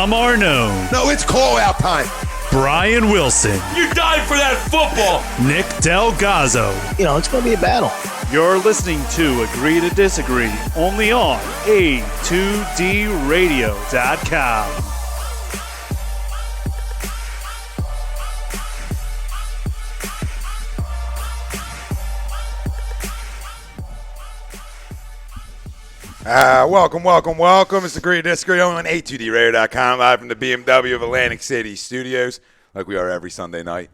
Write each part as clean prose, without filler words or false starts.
Tom Arnone. No, it's call-out time. Brian Wilson. You died for that football. Nick Del Gazzo. It's going to be a battle. You're listening to Agree to Disagree, only on A2DRadio.com. Welcome. It's Agree to Disagree on A2DRadio.com, live from the BMW of Atlantic City studios, like we are every Sunday night.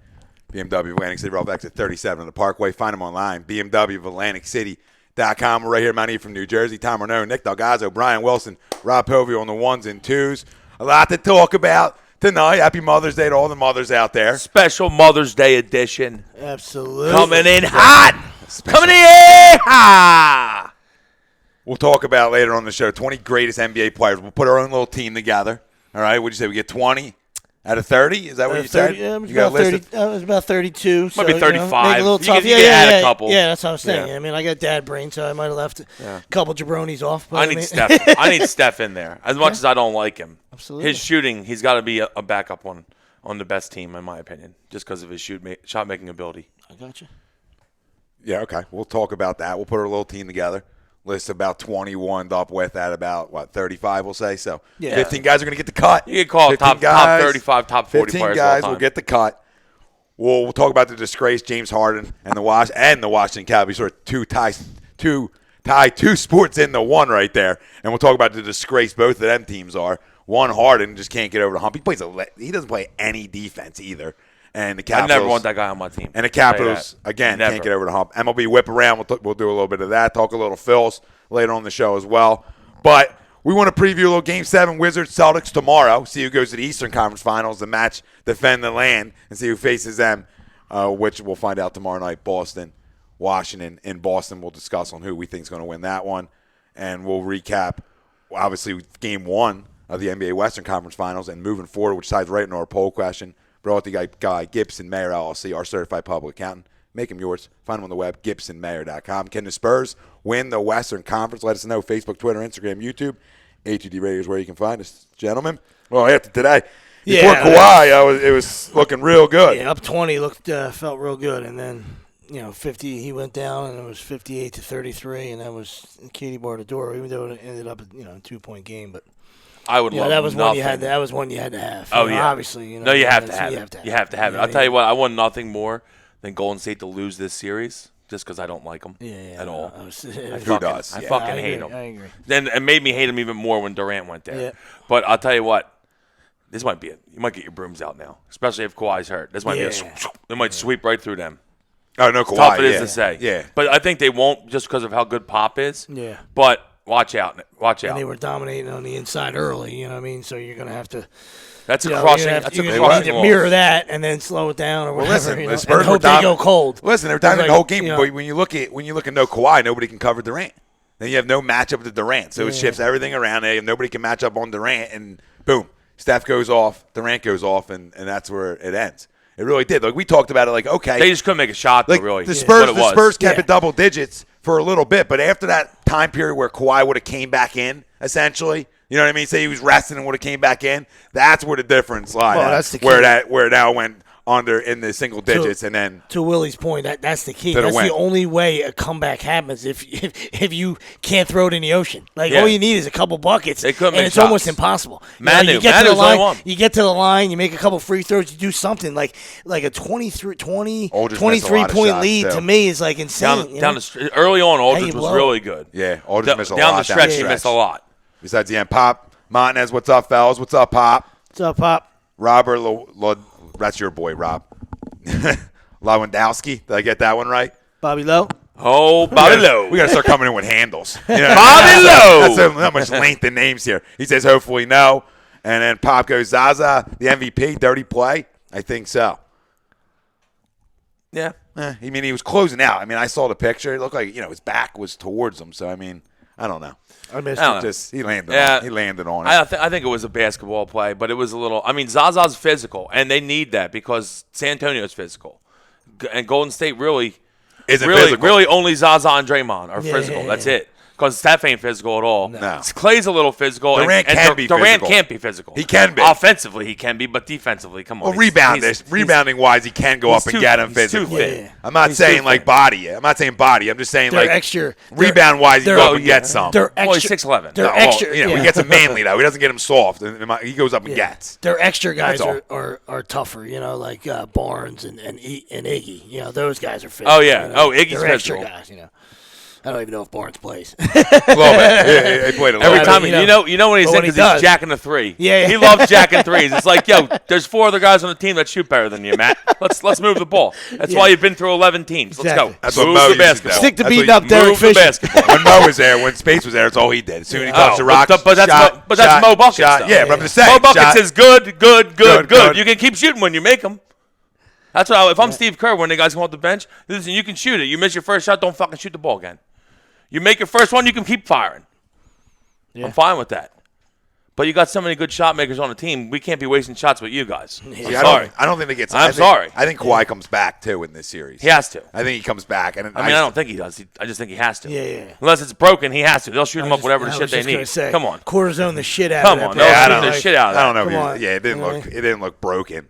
BMW of Atlantic City, we're off exit 37 on the Parkway. Find them online, BMW of Atlantic City.com. We're right here, Mount E from New Jersey. Tom Arnone, Nick Del Gazzo, Brian Wilson, Rob Povio on the ones and twos. A lot to talk about tonight. Happy Mother's Day to all the mothers out there. Special Mother's Day edition. Absolutely. Coming in hot. Coming in hot. We'll talk about later on the show 20 greatest NBA players. We'll put our own little team together. All right, what'd you say? We get 20 out of 30? Is that what you 30, said? Yeah, it was, you got about 30, it was about 32. Might so, be 35. Make it a little tough. You can add a couple. Yeah, that's what I was saying. Yeah. I mean, I got dad brain, so I might have left a couple jabronis off. But I need Steph. I need Steph in there. As much as I don't like him. Absolutely. His shooting, he's got to be a backup on the best team, in my opinion, just because of his shot-making ability. I got you. Yeah, okay. We'll talk about that. We'll put our little team together. List about 21 up with at about, 35, we'll say. So 15 guys are going to get the cut. You can call it top 35, top 40 15 players guys all will time. get the cut. We'll talk about the disgrace, James Harden and the Washington Capitals. Sort of two sports into one right there. And we'll talk about the disgrace both of them teams are. One, Harden just can't get over the hump. He doesn't play any defense either. And the Capitals, I never want that guy on my team. And the Capitals, again, can't get over the hump. MLB whip around. We'll do a little bit of that. Talk a little Phils later on the show as well. But we want to preview a little Game 7 Wizards-Celtics tomorrow. See who goes to the Eastern Conference Finals, the match, defend the land, and see who faces them, which we'll find out tomorrow night. Boston, Washington. In Boston, we'll discuss on who we think is going to win that one. And we'll recap, obviously, Game 1 of the NBA Western Conference Finals and moving forward, which ties right into our poll question. Brought to you by Gibson Mayer LLC, our certified public accountant. Make them yours. Find them on the web, GibsonMayer.com. Can the Spurs win the Western Conference? Let us know. Facebook, Twitter, Instagram, YouTube. A2D Radio is where you can find us. Gentlemen, well, after today, before Kawhi, it was looking real good. Yeah, up 20 felt real good. And then, 50, he went down, and it was 58-33, and that was Katie barred the door, even though it ended up a 2-point game. But I would love that was nothing. one you had. That was one you had to have. Oh, yeah. Obviously, No, you have to have it. You have to have it. I'll tell you what. I want nothing more than Golden State to lose this series, just because I don't like them at all. Who does? I fucking hate them. I agree. Then it made me hate them even more when Durant went there. Yeah. But I'll tell you what. This might be it. You might get your brooms out now, especially if Kawhi's hurt. This might be they might sweep right through them. Oh no, Kawhi. Tough it is to say. Yeah. But I think they won't just because of how good Pop is. Yeah. But watch out. Watch out. And they were dominating on the inside early, you know what I mean? So you're going to have to That's a crushing. You're That's a going to crushing need to mirror that and then slow it down or whatever. Listen, you the know, Spurs and hope were they go cold. Listen, they were dominating the whole game. You know, But when you look at no Kawhi, nobody can cover Durant. Then you have no matchup to Durant, so it shifts everything around. Nobody can match up on Durant, and boom, Steph goes off, Durant goes off, and that's where it ends. It really did. Like we talked about it. Like okay, they just couldn't make a shot. like really, the Spurs kept Yeah. it double digits for a little bit, but after that time period where Kawhi would have came back in, essentially, you know what I mean? Say he was resting and would have came back in. That's where the difference lies. Well, that's the key. where it now went under in the single digits, and then to Willie's point, that's the key. To the That's win. the only way a comeback happens if you can't throw it in the ocean. Like Yeah. all you need is a couple buckets, They couldn't and make it's shots. almost impossible. Manu, you get to the Manu's the only line, one. you get to the line, you make a couple free throws, you do something like a 23 Aldridge missed a 23 lot of point shots, lead too. to me is like insane. Early on, Aldridge you was blow. really good. yeah, Aldridge missed a lot Down the stretch, he stretch. missed a lot. Besides the end, Pop Montanez, what's up, fellas? What's up, Pop? What's up, Pop? Robert, that's your boy, Rob. Lewandowski. Did I get that one right? Bobby Lowe. Oh, Bobby Lowe. We got to start coming in with handles. You know, Bobby Lowe. That's so much length in names here. He says, hopefully no. And then Pop goes, Zaza, the MVP, dirty play? I think so. Yeah. I mean, he was closing out. I mean, I saw the picture. It looked like, his back was towards him. So, I mean, I don't know. I missed I don't it. know. Just he landed on it. I think it was a basketball play, but it was a little. I mean, Zaza's physical, and they need that because San Antonio's physical, and Golden State really Isn't physical. really only Zaza and Draymond are physical. That's it. because Steph ain't physical at all. No. Clay's a little physical. Durant and can be Durant physical. can't be physical. He can be. Offensively, he can be, but defensively, come on. Well, rebounding-wise, he can go up and get him He's too physically. fit. Yeah. I'm not He's saying too like fit. body. I'm not saying body. I'm just saying They're like extra rebound-wise, he they're- go up and get some. They're extra. Well, he's 6'11". They're No, well, extra. he yeah. gets him manly though. He doesn't get him soft. He goes up and gets. Their extra guys That's are tougher, like Barnes and Iggy. Those guys are fit. Oh, yeah. Oh, Iggy's They're extra physical. guys. I don't even know if Barnes plays. A little bit. Yeah, he played a little Every bit. time mean, you know when he's but in when he because does- he's jacking the three. Yeah. He loves jacking threes. It's like, yo, there's 4 other guys on the team that shoot better than you, Matt. Let's move the ball. That's why you've been through 11 teams. Let's Exactly. go. That's what move Mo the used to do. basketball. Stick to That's beating what up Derek Move the Fisher. basketball. When Mo was there, when Space was there, that's all he did. As soon as he touched the rock, but that's shot, Mo Buckets. shot. Though. Yeah, but I'm just saying. Mo Buckets shot. is good. Good. You can keep shooting when you make them. That's what if I'm Steve Kerr, when the guys come off the bench, listen, you can shoot it. You miss your first shot, don't fucking shoot the ball again. You make your first one, you can keep firing. Yeah. I'm fine with that. But you got so many good shot makers on the team. We can't be wasting shots with you guys. I'm See, sorry. I don't think they get. I'm sorry. I think Kawhi comes back too in this series. He has to. I think he comes back, and I mean, I don't think he does. I just think he has to. Yeah. Unless it's broken, he has to. They'll shoot him up whatever the I shit was they just gonna need. say, Come on. Cortisone the shit out Come of on, that. they'll play. shoot don't the know. shit out of that. I don't know. Come If he, on. yeah, it didn't look. It didn't look broken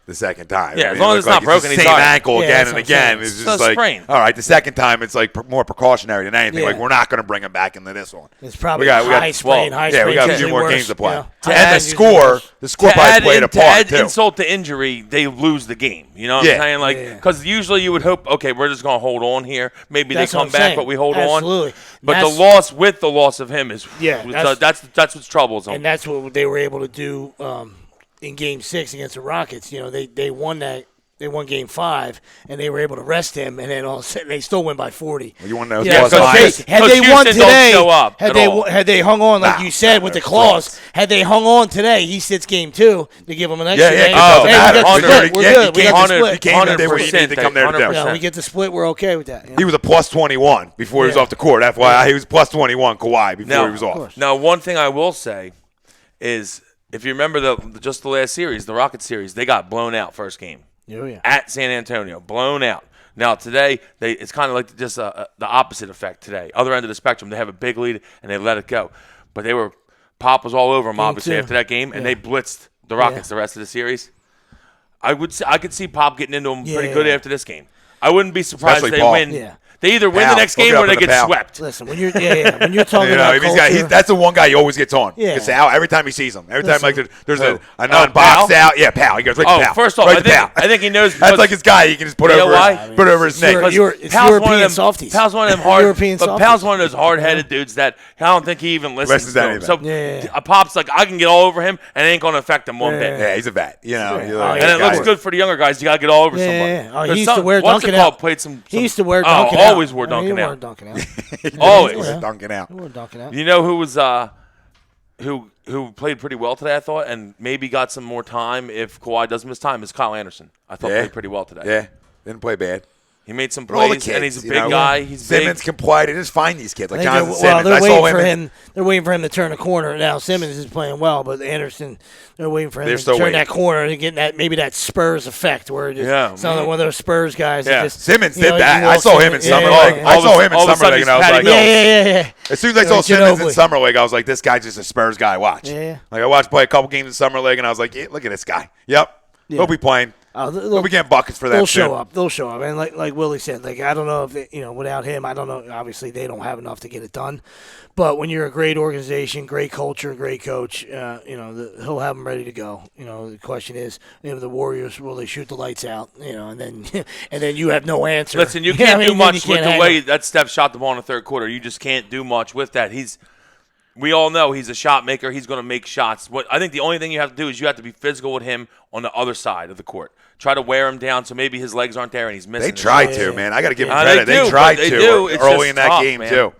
the second time. Yeah, I as mean, long it as looked it's not like broken, the he's same all right. ankle Yeah, again that's and what I'm again. saying. It's It's just a like sprain. all right. The second time, it's like more precautionary than anything. Yeah. Like we're not going to bring him back into this one. It's probably We got- high sprain. well, High Yeah, sprain. we got a few usually more worse, games to play. High And the sprain usually score, worse. the score probably played a To part add too. insult to injury, they lose the game. You know what Yeah. I'm saying? Like, Yeah. because usually you would hope, okay, we're just going to hold on here. Maybe That's they what come I'm back, saying. but we hold Absolutely. on. But That's- the loss of him is Yeah, that's what's troubles them. And that's what they were able to do in Game 6 against the Rockets. They won that. They won Game 5, and they were able to rest him, and then all of a sudden they still win by 40. You want to know? Yeah, plus because minus? they- had they won Houston don't today, show up at all. had they hung on like Nah, you said with the clause, had they hung on today, he sits Game 2 to give him an extra. Yeah, game. it doesn't Hey, matter. we got the 100. split. We're Yeah, good. We you got the can't- split. you can't do what you need to 100%. come there to do. 100%. Yeah, we get the split. We're okay with that. He was a plus 21 before he was Yeah. off the court. FYI, he was plus 21. Kawhi before Now, he was off. Now, one thing I will say is, if you remember just the last series, the Rockets series, they got blown out first game. Oh, yeah. At San Antonio, blown out. Now today, it's kind of like just the opposite effect today. Other end of the spectrum, they have a big lead and they let it go. But Pop was all over them obviously 2. after that game, and they blitzed the Rockets the rest of the series. I could see Pop getting into them pretty good after this game. I wouldn't be surprised Especially if they Paul. win. Yeah. They either win Pal. the next Look game it up or they in the get Pal. swept. Listen, when you're talking You know, about if culture, that's the one guy he always gets on. Yeah. Gets out every time he sees him. Every time Listen. there's Who? a non-box Pal? out. Yeah, Pal. He goes right to Pal. First off, right to Pal. I think he knows. That's because- like his guy. He can just put You know over why? put over his neck. It's Pal's European one of them, softies. Pal's one of them hard. European but softies. Pal's one of those hard-headed dudes that I don't think he even listens Listens to to him. anything. So Yeah. a Pop's like, I can get all over him, and it ain't going to affect him one bit. Yeah, he's a vet. You know, Yeah. you're Oh, like, And yeah. it looks guy- good for the younger guys. You got to get all over Yeah, somebody. yeah. Oh, he 'Cause used to wear what's it Dunkin' called? out. Played some. He used to wear Oh, Dunkin' out. always wore He Dunkin' wore out. Dunkin' out. Always. He's Yeah. dunking out. He wore Dunkin' out. You know who was who played pretty well today? I thought, and maybe got some more time if Kawhi doesn't miss time. Is Kyle Anderson? I thought Yeah. played pretty well today. Yeah, didn't play bad. He made some But all the plays, kids, and he's a you big know, guy. He's Simmons big. can play. They just find these kids like I think Jonathan they're Simmons. they're I saw waiting him. for in- him. They're waiting for him to turn the corner. Now Simmons is playing well, but Anderson, they're waiting for him They're to still turn waiting. that corner and get that Spurs effect where it just Yeah. sounds like one of those Spurs guys. Yeah. That just, Simmons you know, did that. you I all saw him Simmons- in Summer yeah, League. yeah, I All saw of a him in sudden Summer he's League, and I was Patty like, Mills. yeah. as soon as I Yeah, saw like Simmons in Ginobili. Summer League, I was like, this guy's just a Spurs guy. Watch. Yeah. Like I watched play a couple games in Summer League, and I was like, yeah, look at this guy. Yep. Yeah. He'll be playing. He'll be getting buckets for that. They'll soon. show up. They'll show up. And like Willie said, I don't know if without him, I don't know. Obviously, they don't have enough to get it done. But when you're a great organization, great culture, great coach, he'll have them ready to go. The question is, the Warriors, will they shoot the lights out? And then you have no answer. Listen, you know can't what I do mean? much You can't with the hang way them. that Steph shot the ball in the third quarter. You just can't do much with that. We all know he's a shot maker. He's going to make shots. I think the only thing you have to do is you have to be physical with him on the other side of the court. Try to wear him down so maybe his legs aren't there and he's missing. They tried it. to, man. I got to give them They credit. do, They tried but they to do. It's early just in that tough, game, man. too.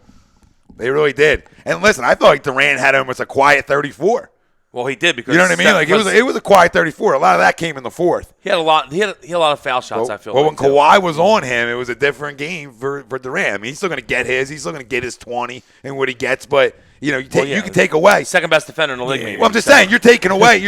They really did. And listen, I thought like Durant had almost a quiet 34. Well, he did because You know what I mean? Like it was a quiet 34. A lot of that came in the fourth. He had a lot. He had a lot of foul shots. I feel. Well, like, when Kawhi was on him, it was a different game for Durant. I mean, he's still going to get his. He's still going to get his 20 and what he gets. But you can take away second best defender in the league. Maybe. Well, I'm just saying you're taking away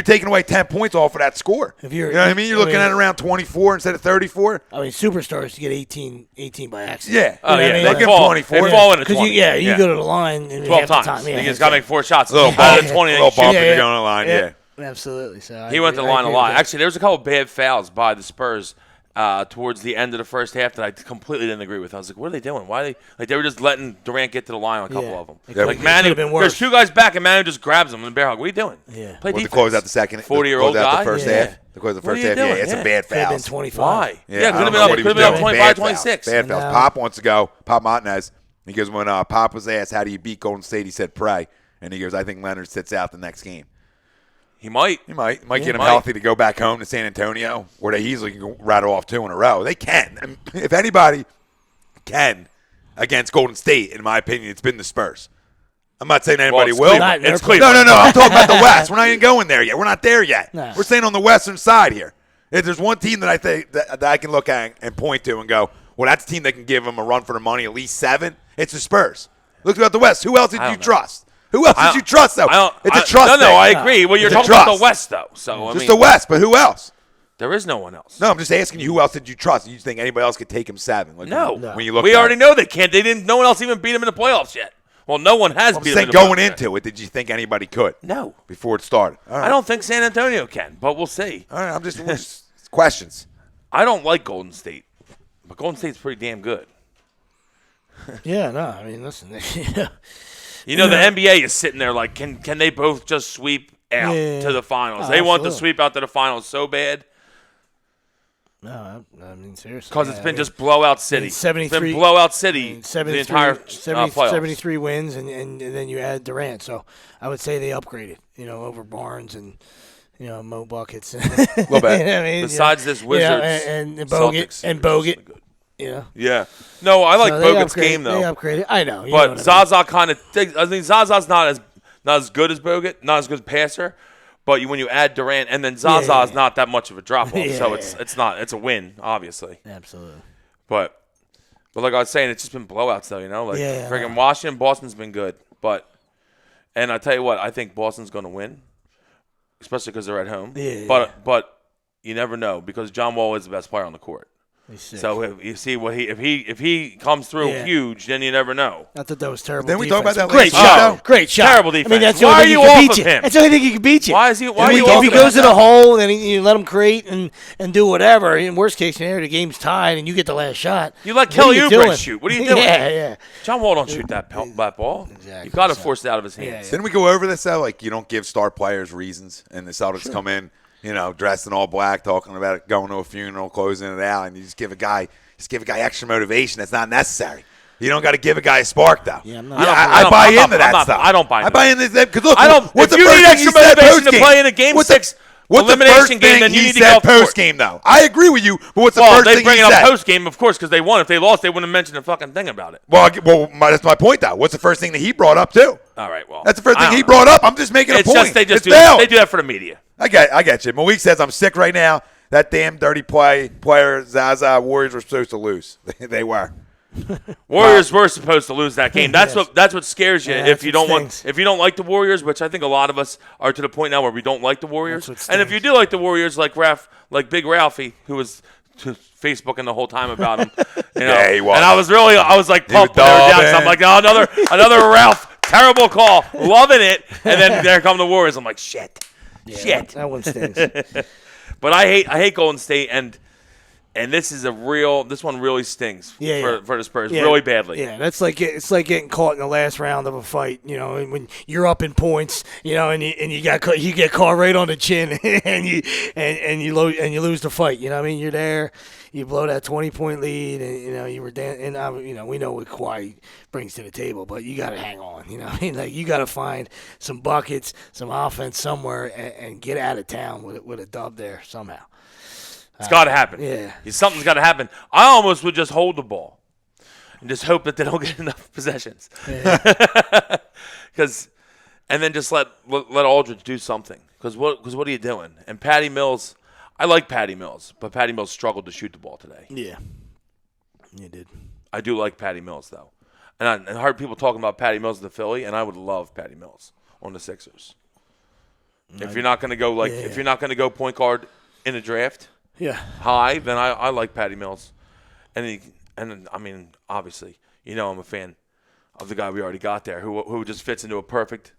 10 points off of that score. You know what I mean? You're looking at around 24 instead of 34. I mean, superstars get 18 by accident. Yeah. Oh, yeah. They get 24. They fall into 20. You go to the line and 12 half times. The time, You just got to make 4 shots. A little out bump. of 20. A little bump if Yeah. you're going to the line. Yeah. Absolutely. So He went to the line a lot. Actually, there was a couple of bad fouls by the Spurs towards the end of the first half that I completely didn't agree with. I was like, what are they doing? Why they were just letting Durant get to the line on a couple of them. Like Manu, there's 2 guys back and Manu just grabs him in the bear hug. What are you doing? Yeah. Play defense. To close out the second. 40-year-old close out guy. the first half. To close the first half. doing? Yeah, it's a bad Could have foul. been 25. Why? Yeah, Could have been up 25, 26. Bad fouls. Pop wants to go. Pop Montanez. He goes, when Pop was asked, how do you beat Golden State? He said, pray. And he goes, I think Leonard sits out the next game. He might. He might get him healthy to go back home to San Antonio, where they easily can rattle off 2 in a row. They can. I mean, if anybody can against Golden State, in my opinion, it's been the Spurs. I'm not saying anybody it's will. Cleveland. It's Cleveland. No. I'm talking about the West. We're not even going there yet. We're not there yet. No. We're staying on the Western side here. If there's one team that I think that I can look at and point to and go, well, that's a team that can give them a run for the money, at least 7, it's the Spurs. Look about the West. Who else did you trust? Who else did you trust, though? It's a trust thing. No, I agree. Well, you're It's a talking about trust. the West, though. So Just the West, but who else? There is no one else. No, I'm just asking you, who else did you trust? You think anybody else could take him 7? Like No. When you look we at already it. know they can't. They didn't. No one else even beat them in the playoffs yet. Well, no one has I'm beat saying them in the going playoffs yet. into it, did you think anybody could? No. Before it started. All right. I don't think San Antonio can, but we'll see. All right, I'm just questions. I don't like Golden State, but Golden State's pretty damn good. Yeah, no. I mean, listen. You know, the NBA is sitting there like, can they both just sweep out to the finals? Oh, They want to absolutely. sweep out to the finals so bad No, I mean, seriously. because it's been just blowout city. It's 73 been blowout city the 73, entire 70, playoffs. 73 wins, and then you add Durant. So I would say they upgraded, over Barnes and, Mo Buckets. A little bit. I mean, Besides this Wizards, and Bogut. Celtics And series Bogut. is good. Yeah. Yeah. No, I like So they Bogut's upgraded- game, though. They upgraded. I know. But Zaza kind of I think Zaza's not as good as Bogut, not as good as passer. But when you add Durant and then Zaza is not that much of a drop off, so it's a win, obviously. Absolutely. But like I was saying, it's just been blowouts though, Like friggin' Washington, Boston's been good, and I tell you what, I think Boston's going to win, especially because they're at home. Yeah. But you never know because John Wall is the best player on the court. So if you see what if he comes through huge, then you never know. I thought that was terrible. Then we defense. talk about that Great last shot. show. Great shot. Terrible defense. I mean, that's the Why only are thing you he can off beat of you. him? That's the only thing he can beat you. Why are you If off he of goes him? in a hole, then you let him create and do whatever. In worst case scenario, the game's tied and you get the last shot. You let What Kelly are you Oubre doing? shoot. What are you doing? Yeah. John Wall don't shoot that ball. Exactly. You got to force it out of his hands. Didn't we go over this, though? Like, you don't give star players reasons, and the Celtics come in, dressed in all black, talking about it, going to a funeral, closing it out, and you just give a guy extra motivation that's not necessary. You don't got to give a guy a spark, though. Yeah, I'm not- I buy into that stuff. I don't buy into I buy into that because look, I don't. what's If the you first need thing extra he said motivation to post-game? play in a game What's 6 What's the elimination first game, thing then you he need to said go for it. post game, though? I agree with you, but what's the Well, first they thing bring he it up said? post game, of course, because they won. If they lost, they wouldn't have mentioned a fucking thing about it. Well, that's my point, though. What's the first thing that he brought up too? All right, well, That's the first I thing don't he know. brought up. I'm just making a It's point. just they just It's do valid. they do that for the media. I get you. Malik says I'm sick right now. That damn dirty player Zaza Warriors were supposed to lose. They were. Warriors were supposed to lose that game. That's what scares you Yeah, if that's you what don't stings. if you don't like the Warriors, which I think a lot of us are to the point now where we don't like the Warriors. That's what And if you stings. do like the Warriors, like Big Ralphie, who was Facebooking the whole time about him, Yeah, he was. And I was like He was pumped when they were down. So dogging. I'm like, oh, another Ralph, terrible call, loving it. And then there come the Warriors. I'm like, shit. That one stings. But I hate Golden State and this one really stings for the Spurs really badly. Yeah, it's like getting caught in the last round of a fight. When you're up in points, and you get caught right on the chin, and you lose the fight. You know what I mean? You're there, you blow that 20-point lead, and you were and we know what Kawhi brings to the table, but you got to hang on. You know what I mean? Like you got to find some buckets, some offense somewhere, and get out of town with a dub there somehow. It's got to happen. Yeah. Something's got to happen. I almost would just hold the ball and just hope that they don't get enough possessions. And then just let Aldridge do something. Because what are you doing? And Patty Mills, I like Patty Mills, but Patty Mills struggled to shoot the ball today. Yeah. You did. I do like Patty Mills, though. And I heard people talking about Patty Mills in the Philly, and I would love Patty Mills on the Sixers. If you're not going to go if you're not going to go point guard in the draft high, then I like Patty Mills. And I mean, obviously, I'm a fan of the guy we already got there who just fits into a perfect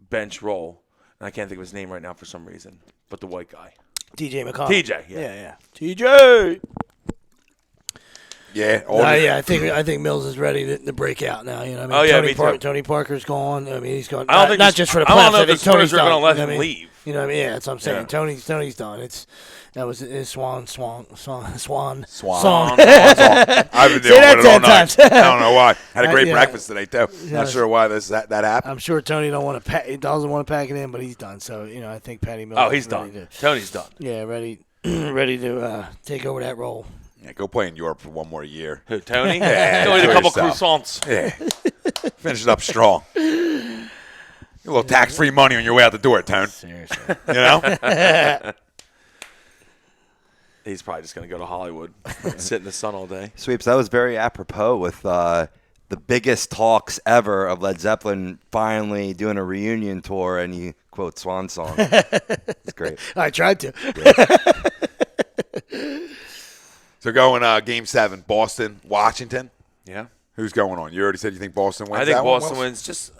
bench role. And I can't think of his name right now for some reason, but the white guy. TJ McConnell. TJ, Yeah. TJ. Yeah. I think Mills is ready to break out now. You know, what I mean, me too. Tony Parker's gone. I mean, he's gone. I don't think not just for the I playoffs. don't know I if the think Tony's Spurs are going to let done. him leave. You know what I mean? Yeah, that's what I'm saying. Yeah. Tony's done. That was his swan song. Swan. Song. I've been Say that dealing with it all 10 night. times. I don't know why. Had a great Yeah. breakfast today too. Not sure why that happened. I'm sure Tony doesn't want to pack it in, but he's done. So I think Patty Mills. Oh, he's is ready done. Tony's done. ready to take over that role. Yeah, go play in Europe for one more year. Who, Tony? Yeah, Go eat a enjoy couple yourself. croissants. Yeah. Finish it up strong. A little tax-free money on your way out the door, Tone. Seriously. You know? He's probably just going to go to Hollywood, sit in the sun all day. Sweeps, that was very apropos with the biggest talks ever of Led Zeppelin finally doing a reunion tour, and you quote Swan Song. It's great. I tried to. So going Game 7, Boston, Washington. Yeah. Who's going on? You already said you think Boston wins. I think that one, Boston Wilson? wins. Just,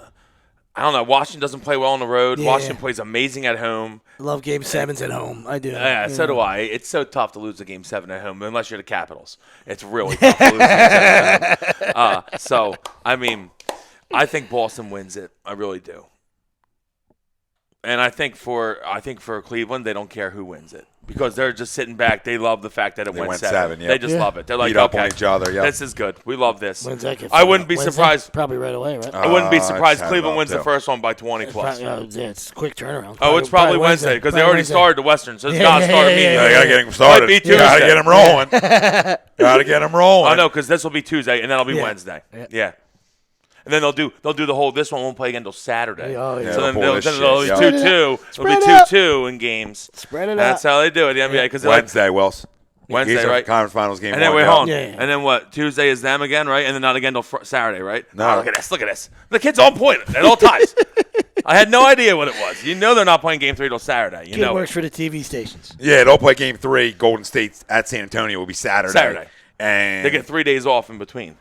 I don't know. Washington doesn't play well on the road. Yeah. Washington plays amazing at home. Love Game 7s at home. I do. Yeah, so do I. It's so tough to lose a Game 7 at home, unless you're the Capitals. It's really tough to lose a Game 7 at home. So, I mean, I think Boston wins it. I really do. And I think for Cleveland, they don't care who wins it because they're just sitting back. They love the fact that it went 7. Yeah. They just love it. They're like, Beat up okay, on each other. Yeah. this is good. We love this. When's that get I wouldn't be Wednesday? surprised. Probably right away, right? I wouldn't be surprised it's Cleveland up wins the too. first one by 20 plus. It's a quick turnaround. Oh, it's probably Wednesday because they already started the Western, so it's got to start immediately. Yeah, you gotta get him started. Might be You gotta Tuesday. get him rolling. Gotta get him rolling. I know because this will be Tuesday and then it'll be Yeah. Wednesday. Yeah. Yeah. And then they'll do the whole. This one won't play again until Saturday. Oh, yeah. So then Pull they'll this be shit, yeah. 2-2. It'll Spread be it out. 2-2 in games. Spread it That's out. how they do it. The NBA because Wednesday, Wilson. Wednesday, Eastern right? Conference Finals game. And then 1, we're yeah. home. Yeah. And then what? Tuesday is them again, right? And then not again until Saturday, right? No. Oh, look at this. Look at this. The kid's on point at all times. I had no idea what it was. You know they're not playing Game 3 till Saturday. You Kid know. works for the TV stations. Yeah, they'll play Game 3. Golden State at San Antonio will be Saturday. Saturday. And They get 3 days off in between.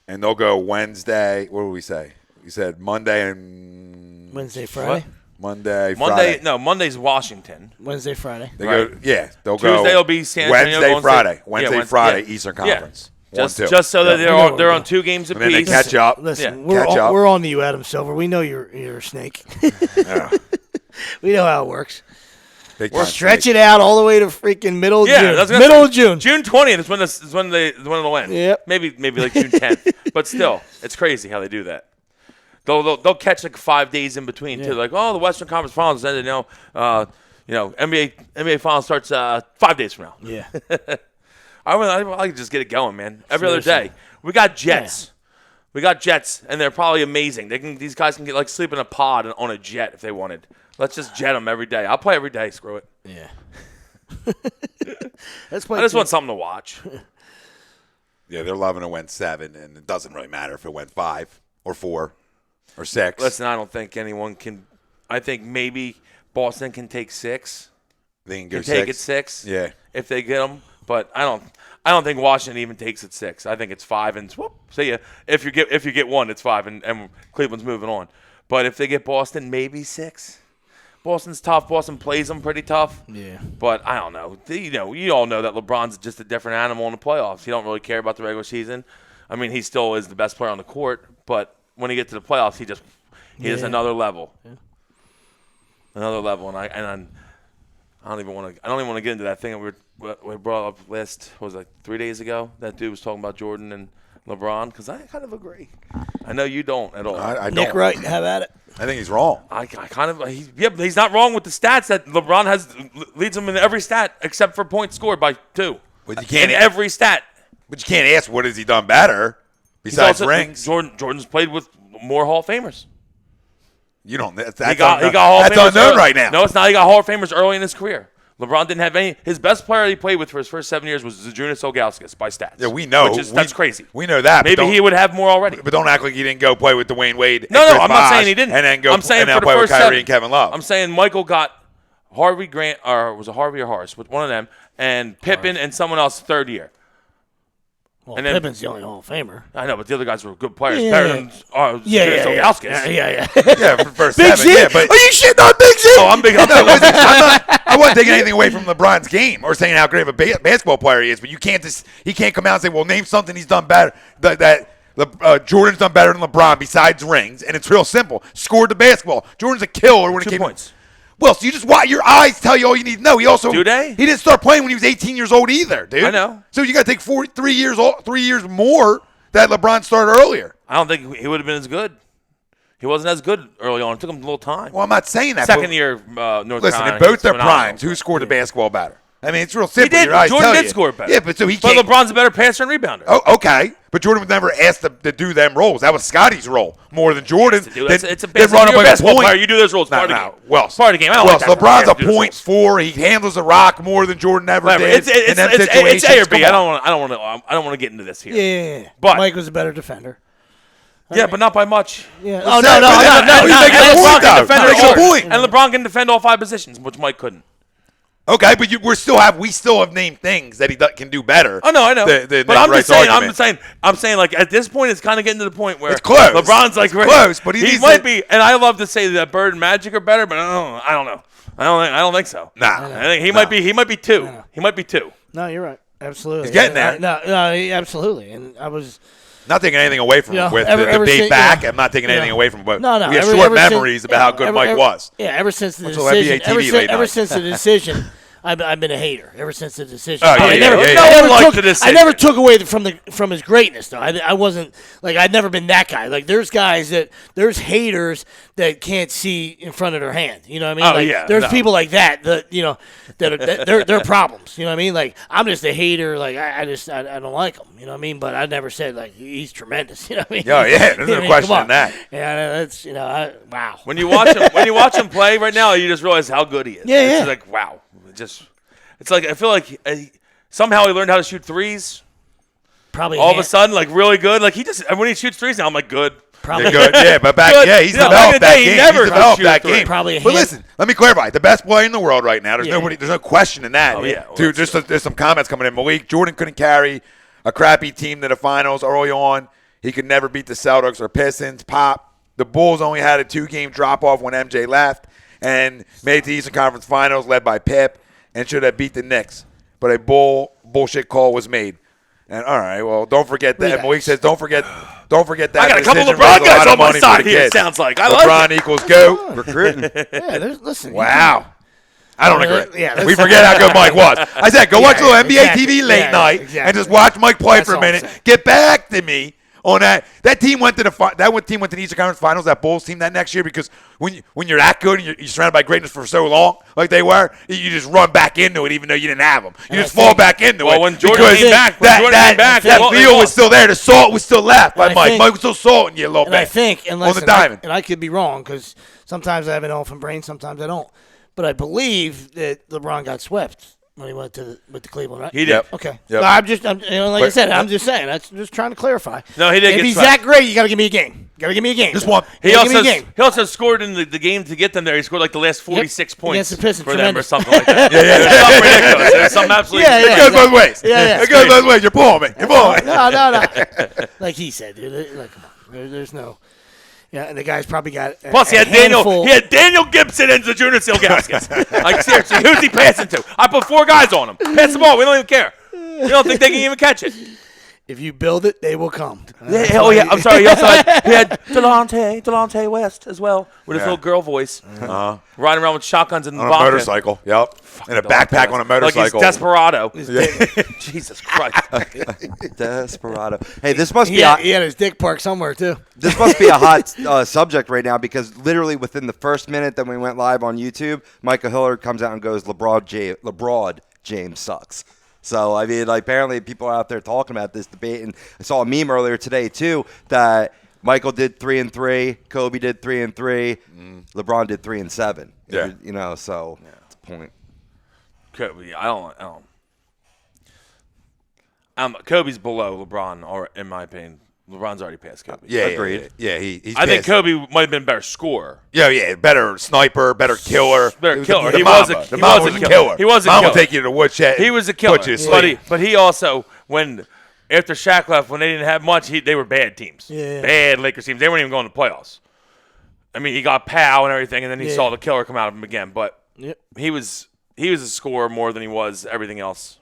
and they'll go Wednesday. What did we say? We said Monday and Wednesday, Friday. Monday, Monday, Friday. no, Monday's Washington. Wednesday, Friday. They Right. go. Yeah, they'll go. Tuesday will be San Antonio, Wednesday, Golden Friday. State. Wednesday, Yeah, Friday, yeah. Eastern Yeah. Conference. Just so that Yeah. they're on 2 games And then they apiece. catch up. Listen, Yeah. Catch up. we're on to you, Adam Silver. We know you're a snake. Yeah. We know how it works. Big We'll time stretch snake. it out all the way to freaking middle of Yeah, June. that's Middle of June. June 20th is when it'll end. Yep. Maybe like June 10th. But still, it's crazy how they do that. They'll catch like 5 days in between too. Like, oh, the Western Conference Finals ended. NBA Finals starts 5 days from now. Yeah. I like to just get it going, man. Every other Seriously. day. We got Jets. We got Jets, and they're probably amazing. These guys can get like sleep in a pod on a jet if they wanted. Let's just jet them every day. I'll play every day. Screw it. Yeah. Let's play. I just want something to watch. Yeah, they're loving to win 7, and it doesn't really matter if it went 5 or 4 or 6. Listen, I don't think anyone can. I think maybe Boston can take 6. they can go Can 6. take it 6. Yeah. If they get them, but I don't think Washington even takes it 6. I think it's 5 and whoop. See ya. If you get 1, it's 5 and Cleveland's moving on. But if they get Boston, maybe 6. Boston's tough. Boston plays them pretty tough. Yeah. But I don't know. You all know that LeBron's just a different animal in the playoffs. He don't really care about the regular season. I mean, he still is the best player on the court, but when he gets to the playoffs, he is another level. Yeah. Another level, and I don't even want to get into that thing that we brought up last, what was it, like 3 days ago? That dude was talking about Jordan and LeBron, because I kind of agree. I know you don't at all. I don't. Nick Wright, have at it. I think he's wrong. I kind of but he's not wrong with the stats that LeBron leads him in every stat except for points scored by 2. But you can't. In every stat. But you can't ask what has he done better He's besides also, rings. Jordan's played with more Hall of Famers. You don't. That's He got Hall of that's Famers unknown early. right now. No, it's not. He got Hall of Famers early in his career. LeBron didn't have any. His best player he played with for his first 7 years was Zydrunas Ilgauskas by stats. Yeah, we know. That's crazy. We know that. Maybe he would have more already. But don't act like he didn't go play with Dwayne Wade. No, and Chris I'm not Bosh saying he didn't. And then go I'm saying and then for the play with first Kyrie 7. and Kevin Love. I'm saying Michael got Harvey Grant, or was it Harvey or Horace? With one of them, and Pippen and someone else third year. Well, and then- Pippen's the only Hall of Famer. I know, but the other guys were good players. Yeah, Better yeah. than Yeah. Ilgauskas. Yeah. Yeah, for the first Big 7. Z? Yeah, but Are you shitting on Big Z? I'm big. I wasn't taking anything away from LeBron's game or saying how great of a basketball player he is, but he can't come out and say, well, name something he's done better that Jordan's done better than LeBron besides rings, and it's real simple. Scored the basketball. Jordan's a killer when it 2 came points. Well, so you just watch your eyes tell you all you need to know. He also Do they? He didn't start playing when he was 18 years old either, dude. I know. So you got to take 3 years more that LeBron started earlier. I don't think he would have been as good. He wasn't as good early on. It took him a little time. Well, I'm not saying that. Second but year, North Listen, Carolina. in both he's their phenomenal. primes, who scored the basketball better? I mean, it's real He simple. did. Your eyes Jordan tell did you. score better. Yeah, but so he But can't. LeBron's a better passer and rebounder. Oh, okay. But Jordan was never asked to do them roles. That was Scotty's role more than Jordan. Dude, Then it's a run up you're a like a basketball point. player. You do those roles. Part of the game. Well, It's part of the game. I don't well, like that. LeBron's I a do those points roles. for. He handles the rock more than Jordan ever Whatever. did. in them It's situations. A or B. Come I on. don't want to get into this here. Yeah. But- Mike was a better defender. Yeah, but not by much. Yeah. What's Oh, that? no. He's making a And point, LeBron can though. defend He's making a all- point. And LeBron can defend all 5 positions, which Mike couldn't. Okay, but we still have named things that he can do better. Oh no, I know. The but I'm Rice just saying. argument. I'm saying. Like at this point, it's kind of getting to the point where It's close. LeBron's like It's close, but he he needs might to- be. And I love to say that Bird and Magic are better, but I don't know. I don't think so. Nah. I think he might be. He might be 2. He might be 2. No, you're right. Absolutely. He's getting there. No, absolutely. And I was. Not taking anything away from Yeah, him with ever the debate since- back. yeah. I'm not taking anything Yeah. away from him, but No. we have ever- short ever since- memories about how good Mike was. Yeah, ever since the What's all NBA decision. TV late Ever night? since the decision, I've been a hater. Ever since the decision. Oh, yeah, I yeah, never, yeah, yeah. I No never one liked took- the decision. I never took away from his greatness though. I wasn't like I'd never been that guy. Like there's haters that can't see in front of their hand. You know what I mean? Oh, like, yeah, there's no. people like that that they're problems. You know what I mean? Like I'm just a hater. Like I don't like him. You know what I mean? But I never said like he's tremendous. You know what I mean? Oh, yeah, there's no I mean, question come on. in that. Yeah, that's wow. When you watch him play right now, you just realize how good he is. Yeah, It's yeah. like wow. It's like I feel like somehow he learned how to shoot threes. Probably All of a sudden, like really good. Like when he shoots threes now, I'm like good. probably Good, yeah, but Good. he's Yeah, back in developed the that day, he game. never He's developed shoot that three. game. Probably a But hand- listen, let me clarify: the best player in the world right now. There's Yeah. there's no question in that. Oh, yeah. Well, Dude, there's some comments coming in. Malik Jordan couldn't carry a crappy team to the finals early on. He could never beat the Celtics or Pistons. Pop. The Bulls only had a 2-game drop off when MJ left and made it to the Eastern Conference Finals, led by Pip, and should have beat the Knicks. But a bullshit call was made. And all right, well, don't forget that. Malik says, don't forget that. I got a couple decision LeBron raised a guys lot of on my money for side the here, it kids. sounds like. I LeBron like equals GOAT. Recruiting. Yeah, listen. Wow. I don't agree. Yeah, We forget how good Mike was. I said, go watch a little NBA exactly. TV late Yeah, night exactly. and just watch Mike play That's for a all I'm minute. saying. Get back to me on that. That team went to the team went to the Eastern Conference Finals. That Bulls team that next year because when you're that good and you're surrounded by greatness for so long, like they were, you just run back into it even though you didn't have them. You And just I fall think- back into Well, it. when Jordan because came back- when Jordan came back, that they feel was lost. still there. The salt was still left by I Mike. think- Mike was still salting you a little And bit. I think, and on listen, the diamond. and I could be wrong because sometimes I have an elephant brain, sometimes I don't. But I believe that LeBron got swept when he went with the Cleveland, right? He did. Yep. Okay. Yep. No, like I But- said, I'm just saying. That's just trying to clarify. No, he did If get he's swept. that great, you got to give me a game. Got to give me a game. Just one. He Give also me a game. scored in the game to get them there. He scored like the last 46 points Against the Pistons. for them or Tremendous. something like that. It's something ridiculous. It's something absolutely Yeah, It yeah. goes both ways. Yeah. It goes both ways. You're pulling me. You're pulling me. No. Like he said, dude. Like, come on. There's no. Yeah, and the guy's probably got. Plus, he had Daniel Gibson and Zydrunas Ilgauskas. Like seriously, who's he passing to? I put 4 guys on him. Pass the ball. We don't even care. We don't think they can even catch it. If you build it, they will come. Oh yeah, I'm sorry. He also had Delonte West as well with his Yeah. little girl voice, Uh-huh. riding around with shotguns and On a vodka. motorcycle. Yep. And a backpack on a Like he's motorcycle. Desperado. Jesus Christ. Desperado. Hey, this must He be had his dick parked somewhere too. this must be a hot subject right now because literally within the first minute that we went live on YouTube, Michael Hillard comes out and goes, LeBron James sucks. So, I mean, like, apparently people are out there talking about this debate. And I saw a meme earlier today, too, that Michael did 3-3, Kobe did 3-3, LeBron did 3-7. Yeah. You know, so that's a point. Kobe. I don't. Kobe's below LeBron, or in my opinion, LeBron's already passed Kobe. Yeah, Agreed. Yeah, he's I think passed. Kobe might have been a better scorer. Yeah, better sniper, better killer. Better killer. The He Mamba. was a- The he Mamba was was a a killer. killer. He was a Mamba killer. would take you to the woodshed. He was a killer. Put you to sleep. But he also, after Shaq left, when they didn't have much, they were bad teams. Yeah. Bad Lakers teams. They weren't even going to the playoffs. I mean, he got Powell and everything, and then he saw the killer come out of him again. But he was a scorer more than he was everything else.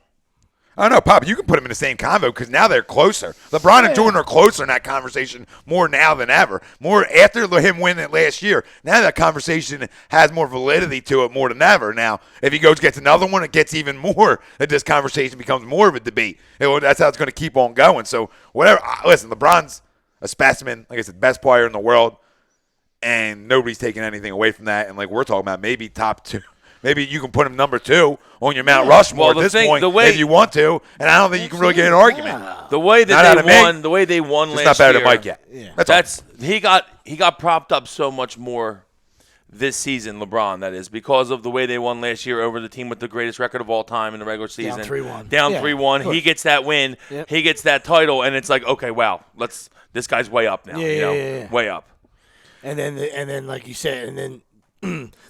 I don't know, Pop. You can put them in the same convo because now they're closer. LeBron and Jordan are closer in that conversation more now than ever. More after him winning it last year. Now that conversation has more validity to it more than ever. Now, if he gets another one, it gets even more. That this conversation becomes more of a debate. That's how it's going to keep on going. So whatever. Listen, LeBron's a specimen. Like I said, best player in the world, and nobody's taking anything away from that. And like we're talking about, maybe top 2. Maybe you can put him number 2 on your Mount Rushmore Well, at this point if you want to, and I don't think you can really get an argument. The way Not out of me. the way they won It's last not better year. than Mike yet. That's all. He got propped up so much more this season, LeBron, that is, because of the way they won last year over the team with the greatest record of all time in the regular season. Down 3-1. Down Yeah, 3-1. He gets that win. Yep. He gets that title, and it's like, okay, wow, this guy's way up now. Yeah. Way up. And then, like you said, and then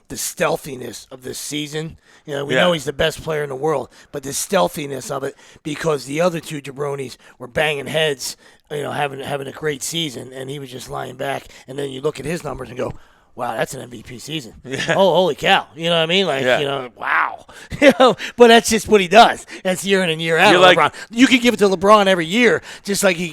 the stealthiness of this season. You know, we know he's the best player in the world, but the stealthiness of it, because the other two jabronis were banging heads, you know, having a great season, and he was just lying back. And then you look at his numbers and go, wow, that's an MVP season. Yeah. Oh, holy cow. You know what I mean? Like, you know, wow. You know, but that's just what he does. That's year in and year out. LeBron. You could give it to LeBron every year, just like you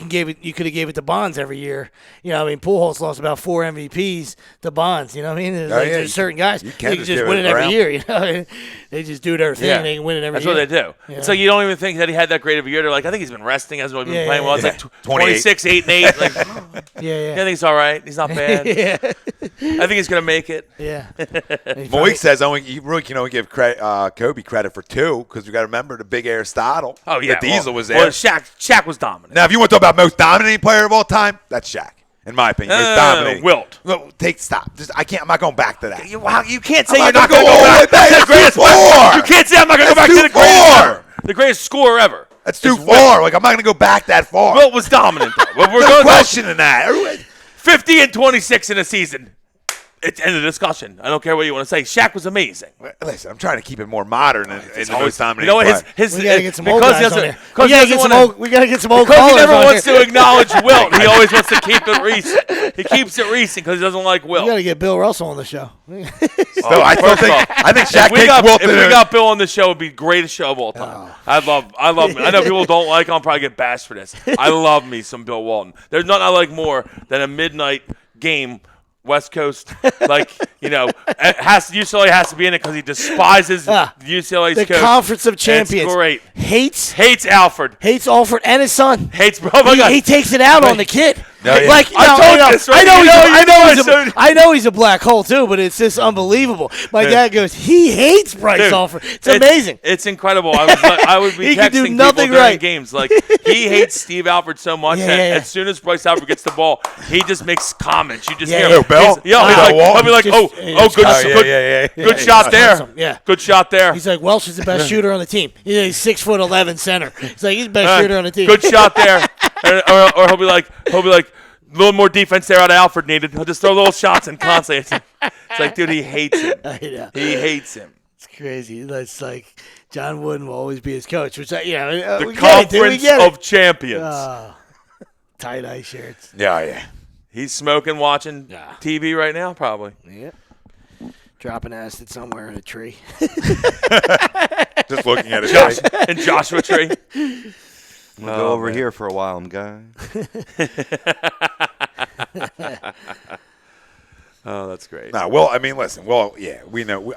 could have gave it to Bonds every year. You know, I mean, Pujols lost about 4 MVPs to Bonds. You know what I mean? There's certain guys they can just win it every year. You know, they just do their thing. They can win it every year. That's what they do. Yeah. So you don't even think that he had that great of a year. They're like, I think he's been resting. Hasn't really been playing well. It's like 26, 8, and 8. Like, I think he's all right. He's not bad. I think he's gonna make it. Yeah. Malik says you really can only give Kobe credit for 2 because you got to remember the big Aristotle. Oh yeah, the Diesel was there. Well, Shaq was dominant. Now, if you want to talk about most dominating player of all time, that's Shaq, in my opinion. Most dominating. Wilt. No, stop. I'm not going back to that. You can't say you're I'm not not going to go back. That's the greatest too far. You can't say I'm not going to go back That's to the too greatest far. ever. The greatest scorer ever. That's too far. Like, I'm not going to go back that far. Wilt was dominant, though. We're no going questioning that. 50 and 26 in a season. It's end of discussion. I don't care what you want to say. Shaq was amazing. Listen, I'm trying to keep it more modern and most You dominating know what? player. We gotta get some old because he guys on doesn't- there. because he doesn't wanna- We gotta get some old Because he callers never on wants here. to acknowledge Wilt. He always wants to keep it recent. He keeps it recent because he doesn't like Wilt. We gotta get Bill Russell on the show. Still, I think Shaq If we takes got, Wilt if to we the- got Bill on the show, it'd be the greatest show of all time. I love I know people don't like him. I'll probably get bashed for this. I love me some Bill Walton. There's nothing I like more than a midnight game, West Coast. Like, you know, UCLA has to be in it because he despises UCLA's The coach. Conference of Champions. It's great. Hates Alfred. Alfred and his son. Hates, oh my God. He takes it out on the kid. No, yeah. Like, I told you this, right? I know he's a black hole too, but it's just unbelievable. My dad goes, he hates Bryce Dude, Alford. It's amazing. It's incredible. I would be He can do texting nothing people during right. games. Like, he hates Steve Alford so much that as soon as Bryce Alford gets the ball, he just makes comments. You just hear him. Bill? He'll be like, good shot there. Awesome. Yeah. Good shot there. He's like, Welsh is the best shooter on the team. He's 6'11" center. He's like, he's the best shooter on the team. Good shot there. or he'll be like, a little more defense there out of Alfred needed. He'll just throw little shots in constantly. It's like, dude, he hates him. I know. He hates him. It's crazy. It's like John Wooden will always be his coach, which The we Conference get it. of Champions. Tie-dye shirts. Yeah. He's smoking, watching TV right now, probably. Yep. Dropping acid somewhere in a tree. Just looking at it. In Joshua Tree. We'll go over here for a while, guys. Oh, that's great. Nah, Wilt, I mean, listen, Wilt, yeah,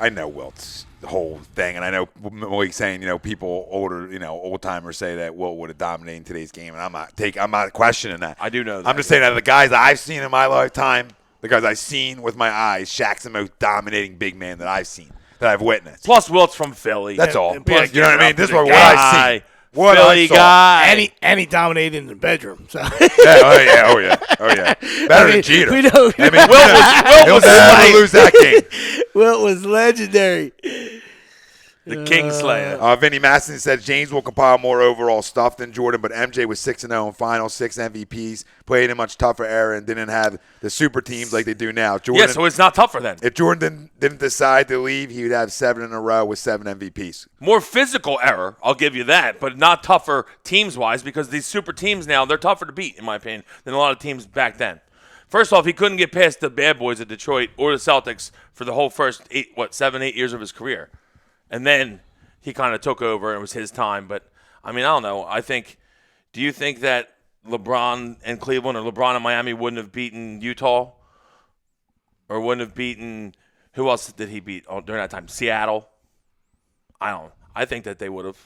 I know Wilt's whole thing, and I know Malik's saying, people old timers say that Wilt would have dominated today's game, and I'm not questioning that. I do know that. I'm just saying that the guys that I've seen in my lifetime, the guys I've seen with my eyes, Shaq's the most dominating big man that I've seen, that I've witnessed. Plus, Wilt's from Philly. That's all. and plus, You know what I mean? This is what guy. I've seen. What Philly I saw. guy. And he dominated in the bedroom. So Oh yeah. Better than Jeter. we know. I mean, Wilt he'll was never slight. lose that game. Wilt was legendary. The Kingslayer. Vinny Masson said James will compile more overall stuff than Jordan, but MJ was 6-0 in finals, 6 MVPs, played in a much tougher era, and didn't have the super teams like they do now. Jordan, Yeah, so it's not tougher then. if Jordan didn't decide to leave, he would have 7 in a row with 7 MVPs. More physical error, I'll give you that, but not tougher teams-wise because these super teams now, they're tougher to beat, in my opinion, than a lot of teams back then. First off, he couldn't get past the bad boys of Detroit or the Celtics for the whole first 7, 8 years of his career. And then he kind of took over and it was his time. But, I mean, I don't know. Do you think that LeBron and Cleveland or LeBron and Miami wouldn't have beaten Utah? Or wouldn't have beaten, who else did he beat during that time? Seattle? I don't know. I think that they would have.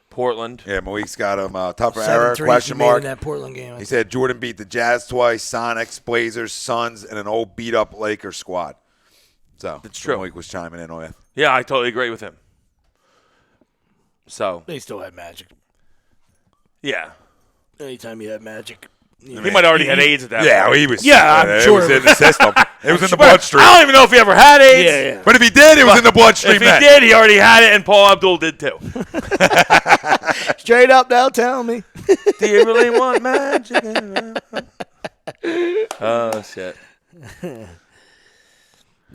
Portland. Yeah, Malik's got him tougher 7-3 era, question mark. in that Portland game. He said Jordan beat the Jazz twice, Sonics, Blazers, Suns, and an old beat-up Lakers squad. So That's true. Malik was chiming in on it. Yeah, I totally agree with him. So, They still had Magic. yeah. Anytime you have Magic. He might already had AIDS at that Yeah, point. well, he was. Yeah, I'm it sure. was in the system. It was in the But bloodstream. I don't even know if he ever had AIDS. Yeah. But if he did, it was in the bloodstream. If he man. did, he already had it, and Paul Abdul did too. Straight up now, tell me. Do you really want magic? Oh, shit.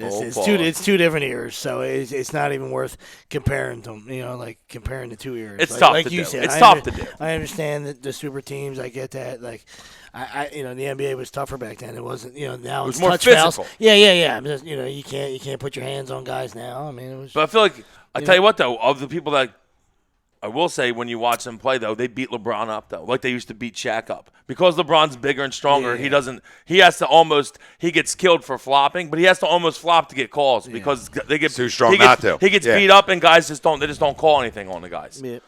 It's two different eras, so it's not even worth comparing them. Like comparing the 2 eras. It's like, tough like to you do. said. It's I tough to do. I understand the super teams. I get that. Like, the NBA was tougher back then. It wasn't. Now was it's more touch fouls. physical. Yeah. I'm just, you can't put your hands on guys now. I mean, it was. But I feel like, I tell you what, though, of the people that I will say when you watch them play, though, they beat LeBron up, though, like they used to beat Shaq up. Because LeBron's bigger and stronger, he gets killed for flopping, but he has to almost flop to get calls because they get Too strong he gets, not to. He gets Yeah. beat up, and guys just don't call anything on the guys. Yeah.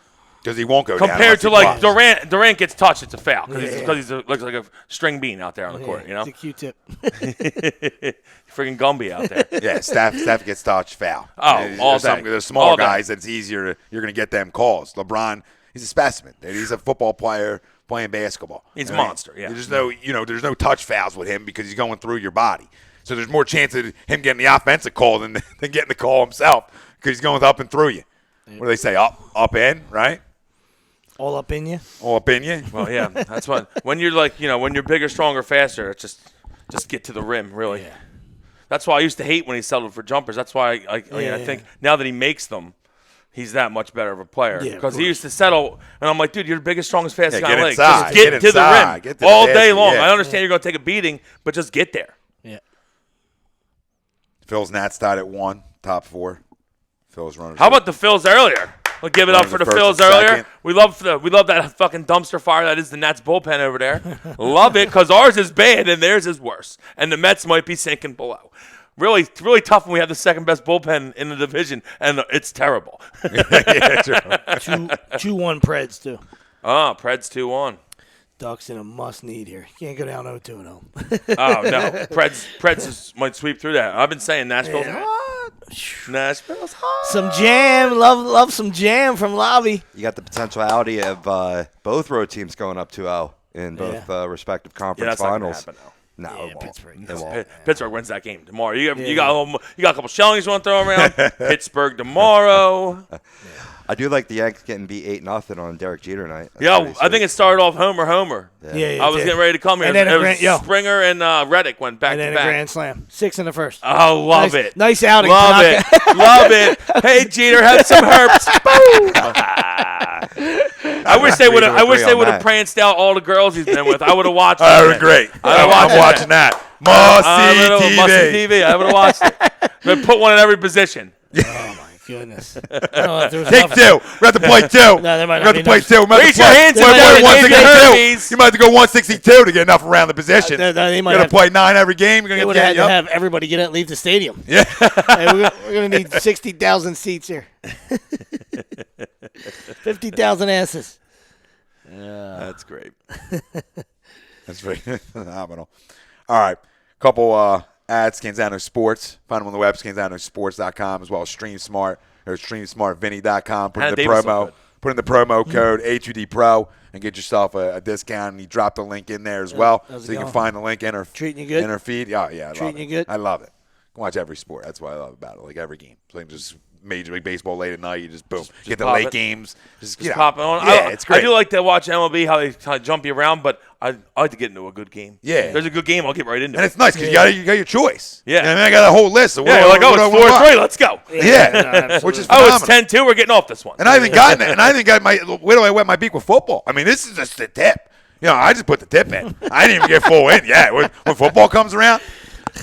Because he won't go down Compared to unless he like flops. Durant gets touched, it's a foul because Yeah. he looks like a string bean out there on the court, It's a Q-tip. Freaking Gumby out there. Yeah, Steph gets touched, foul. Oh, And all there's day. There's smaller All day. guys that it's easier. You're going to get them calls. LeBron, he's a specimen. Dude. He's a football player playing basketball. He's a Right? monster, yeah. There's there's no touch fouls with him because he's going through your body. So there's more chance of him getting the offensive call than getting the call himself because he's going up and through you. What do they say? Up in, right? All up in you. All up in you. Well, yeah, that's what when you're like when you're bigger, stronger, faster, it's just get to the rim, really. Yeah. That's why I used to hate when he settled for jumpers. That's why I think now that he makes them, he's that much better of a player. Yeah, of Because he course. used to settle, and I'm like, dude, you're the biggest, strongest, fastest Yeah, guy in get the league. inside, Just get get to inside, the rim get to the all day basket, long. yeah. I understand you're going to take a beating, but just get there. Yeah. Phil's Nats tied at 1, top 4. Phil's runners. How about the Phils earlier? We'll give it up for the first Phils and earlier. second. We love that fucking dumpster fire that is the Nats bullpen over there. Love it because ours is bad and theirs is worse, and the Mets might be sinking below. Really, really tough when we have the second best bullpen in the division, and it's terrible. Yeah, true. 2-1 Preds too. Oh, Preds 2-1. Ducks in a must need here. Can't go down 0-2 0. Oh no, Preds might sweep through that. I've been saying Nashville's hot. Nashville's hot. Some jam. Love some jam from Lobby. You got the potentiality of both road teams going up 2-0 in both respective Yeah, conference that's not gonna finals. happen now. No, Yeah, it won't. Pittsburgh. It won't. Pittsburgh wins that game tomorrow. You got a couple shellings you want to throw around. Pittsburgh tomorrow. I do like the Yanks getting beat 8-0 on Derek Jeter night. That's Yeah, pretty I think sweet. it started off Homer. Yeah, I was getting ready to come here. And then it was yo. Springer and Reddick went back And then to a back. grand slam. 6 in the first. Oh, love Nice- it. nice outing. Love to it. knock Love it. Hey, Jeter, have some herbs. I wish they would have. I wish they would have pranced out all the girls he's been with. I would have watched. That it. was great. I would've watched I'm it. watching that. Must Musty TV. I would have watched it. They put one in every position. Oh, my goodness. I don't know if there was Take enough- 2. We're at the play 2. there might We're not at be the play enough. 2. Raise your hands You if might you have want to get 162. herpes. You might have to go 162 to get enough around the position. They might You're going have- to play 9 every game. You're They going would to have get had to have everybody get out and leave the stadium. Yeah. Hey, we're going to need 60,000 seats here. 50,000 asses. That's great. That's very phenomenal. All right. Couple ads, Scanzano Sports. Find them on the web, scanzanosports.com, as well as StreamSmart or StreamSmartVinny.com. Put in Hannah the Davis looked promo. good. Put in the promo code A2D Pro and get yourself a discount. And you drop the link in there as well, how's it so you can going? find the link in her Treating you good? in her feed. Yeah, I love Treating it. you good? I love it. I can watch every sport. That's what I love about it. Like every game, so I can just Major League Baseball late at night. You just boom, get the pop late it. games. Just pop it on. Yeah, it's great. I do like to watch MLB how they jump you around, but I like to get into a good game. Yeah. If there's a good game, I'll get right into And it. it's nice because you got your choice. Yeah. You know what I mean, I got a whole list. Of Yeah, you're like, oh, it's 4-3. Let's go. Yeah, which is Oh, phenomenal. it's 10-2. We're getting off this one. And I haven't gotten it. And I haven't got where do I wet my beak with football? I mean, this is just the tip. You know, I just put the tip in. I didn't even get full in. Yeah, when football comes around,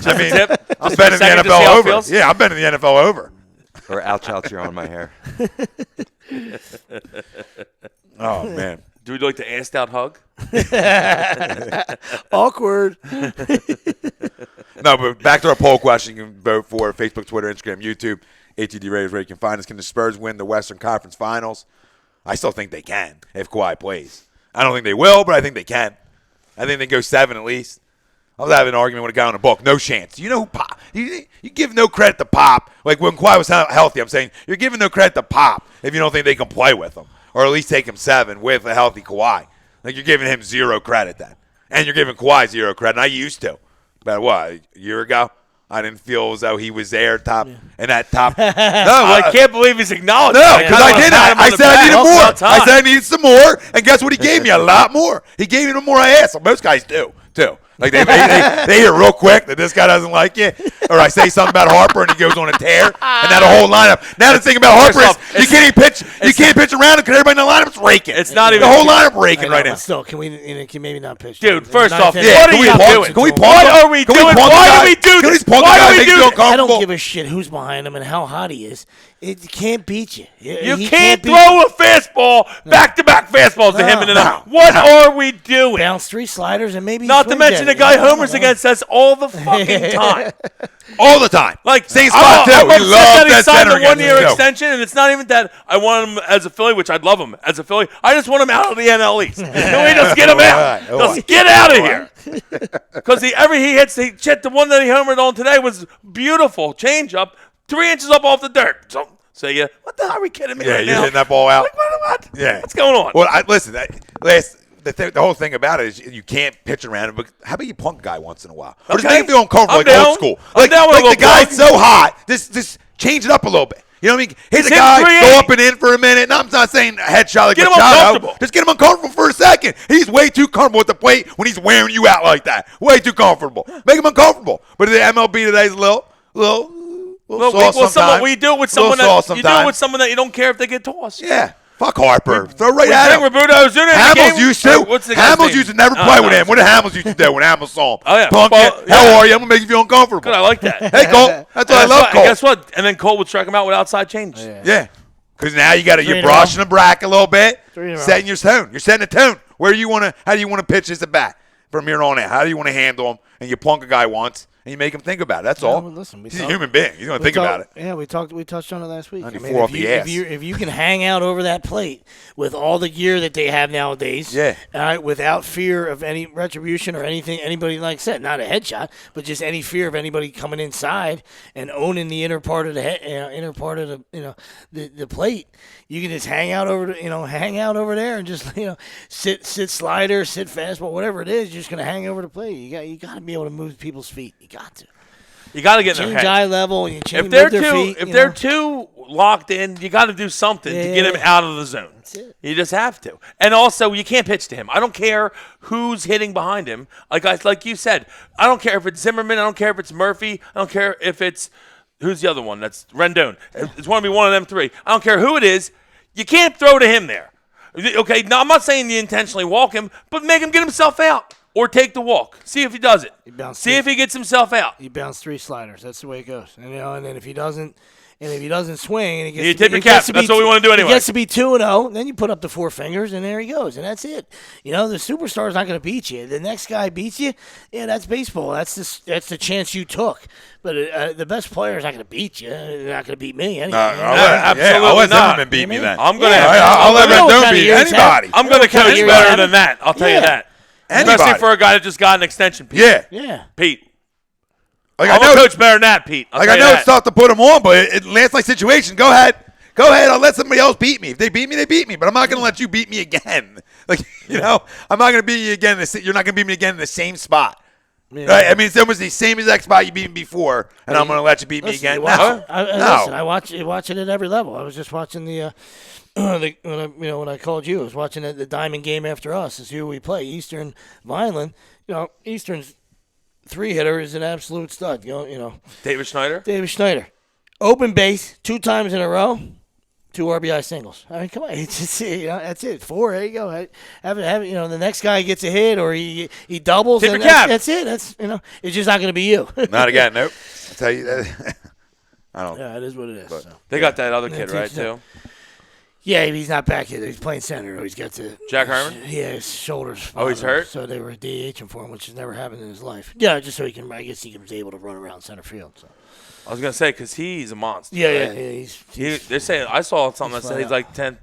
I mean, tip? I'm betting the Second to see NFL how it over. feels? Yeah, I'm betting the NFL over. Or ouch, you're on my hair. Oh, man. Do we like the assed out hug? Awkward. No, but back to our poll question. You can vote for Facebook, Twitter, Instagram, YouTube. ATD Radio is where you can find us. Can the Spurs win the Western Conference Finals? I still think they can if Kawhi plays. I don't think they will, but I think they can. I think they go 7 at least. I was having an argument with a guy on the book. No chance. You know who Pop? You give no credit to Pop. Like when Kawhi was healthy, I'm saying you're giving no credit to Pop if you don't think they can play with him. Or at least take him 7 with a healthy Kawhi. Like you're giving him 0 credit then. And you're giving Kawhi 0 credit. And I used to. About what, a year ago? I didn't feel as though he was there in that top. No, I can't believe he's acknowledged no, that. because I didn't. I said I needed Most more. of the I time. said I needed some more. And guess what he gave me? A lot more. He gave me the more I asked. Most guys do, too. Like they hear real quick that this guy doesn't like you, or I say something about Harper and he goes on a tear, and now the whole lineup. Now the thing about Harper is you can't even pitch. You can't pitch around because everybody in the lineup's raking. It's not the even whole lineup raking right now. But still, can we maybe not pitch? Dude, them? first off, Yeah, what are can we you punk- doing? Can we punk What him? are we Can we doing? punk the Why guy? do we do Can we this? just punk the Why guy do and we make him do feel this? I don't comfortable? give a shit who's behind him and how hot he is. He can't beat you. You He can't beat throw a fastball, back-to-back fastballs to him. What are we doing? bounce 3 sliders and maybe. Not to swing mention the at it. guy I don't homers know. against us all the fucking time. All the time. Like same spot too. I'm He upset loves that he that signed center a against one-year us, too. extension, and it's not even that I want him as a Philly, which I'd love him as a Philly. I just want him out of the NL East. Can we just get him out? All right. Just get out of here. Because he hits the one that he homered on today was beautiful. Change up, 3 inches up off the dirt. So you, what the hell are we kidding me Yeah, right you're now? hitting that ball out. Like, what? Yeah. What's going on? Well, listen. The whole thing about it is you can't pitch around him. But how about you punk a guy once in a while? Or just Okay. make him feel uncomfortable, I'm like down. old school. I'm Like down with a the little guy's punk. so hot. Just change it up a little bit. You know what I mean? Hit the hitting guy, 380. go up and in for a minute. No, I'm not saying a headshot like Get him Machado. uncomfortable. Just get him uncomfortable for a second. He's way too comfortable at the plate when he's wearing you out like that. Way too comfortable. Make him uncomfortable. But the MLB today is a little soft sometimes. We do it with Little someone soft that you do it sometimes. with someone that you don't care if they get tossed. Yeah. Fuck Harper. Throw right We at bring him. Roberto Ozuna in the Hamels game. used to. What's the guy's Hamels name? used to never Oh, play no. with him. What did Hamels used to do when Hamels saw him? Oh, yeah. Punk Well, it. yeah. How are you? I'm going to make you feel uncomfortable. Good, I like that. Hey, Cole. That's why I love Cole. And guess what? And then Cole would strike him out with outside change. Yeah. Because now you got to, Three you're in a row. brushing the bracket a little bit, 3 in a row. setting your tone. You're setting a tone. How do you want to pitch this at bat from here on out? How do you want to handle him? And you plunk a guy once, and you make him think about it. That's all. well, listen, He's a human being. He's going to think about it. Yeah, we touched on it last week. 94 off the ass. If you can hang out over that plate with all the gear that they have nowadays, Yeah. all right, without fear of any retribution or anything, anybody like I said, not a headshot, but just any fear of anybody coming inside and owning the inner part of the plate, you can just hang out over there and just sit slider, sit fastball, whatever it is. You're just gonna hang over the plate. You got to be able to move people's feet. You got to. You got to get in their Change head. eye level and you change If they're move their too, feet. if they're too locked in, you got to do something to get him Yeah. out of the zone. That's it. You just have to. And also, you can't pitch to him. I don't care who's hitting behind him. Like you said, I don't care if it's Zimmerman. I don't care if it's Murphy. I don't care if it's who's the other one. That's Rendon. It's going to be one of them 3. I don't care who it is. You can't throw to him there. Okay. Now I'm not saying you intentionally walk him, but make him get himself out. Or take the walk. See if he does it. See if he gets himself out. You bounce 3 sliders. That's the way it goes. And then if he doesn't swing and he gets You to tip be- your he gets cap. to That's be- what we wanna do anyway. He gets to be 2-0, then you put up the 4 fingers and there he goes, and that's it. The superstar's not going to beat you. The next guy beats you. Yeah, that's baseball. That's the chance you took. But the best player's not going to beat you. They're not going to beat me anyway. I'll let not. Zimmerman beat me then. I'm gonna. I'll let You know what Rendon kind of beat year he's had. anybody. I'm going to kind of coach year better he's than that. I'll tell you Yeah. that. Anybody. Especially for a guy that just got an extension, Pete. Yeah. Yeah. Pete. Like I'm I know, a coach better than that, Pete. I'll like tell I you know that. it's tough to put him on, but it last night situation. Go ahead. I'll let somebody else beat me. If they beat me, they beat me. But I'm not going to let you beat me again. I'm not going to beat you again. You're not going to beat me again in the same spot. Yeah. Right? I mean, it's almost the same exact spot you beat me before, and I'm going to let you beat me Listen, again. you watch No. it. Listen, I watch it at every level. I was just watching when I called you, I was watching the Diamond game after us. Is who we play, Eastern Vineland. Eastern's 3-hitter is an absolute stud. You know, David Schneider. David Schneider, open base 2 times in a row, 2 RBI singles. I mean, come on, it's just, that's it. 4. There you go. Have it. The next guy gets a hit or he doubles. Tip And your cap. that's it. That's it's just not going to be you. Not again. Nope. I'll tell you that. I don't. Yeah, it is what it is. But- So. They got that other kid, That's right, interesting. too? Yeah, he's not back yet. He's playing center. He's got the Jack Herman? Yeah, his shoulders. Oh, he's hurt? So they were DHing for him, which has never happened in his life. Yeah, just so he can. I guess he was able to run around center field. So. I was going to say, because he's a monster. Yeah, right? he's They're saying, I saw something that he's said he's flat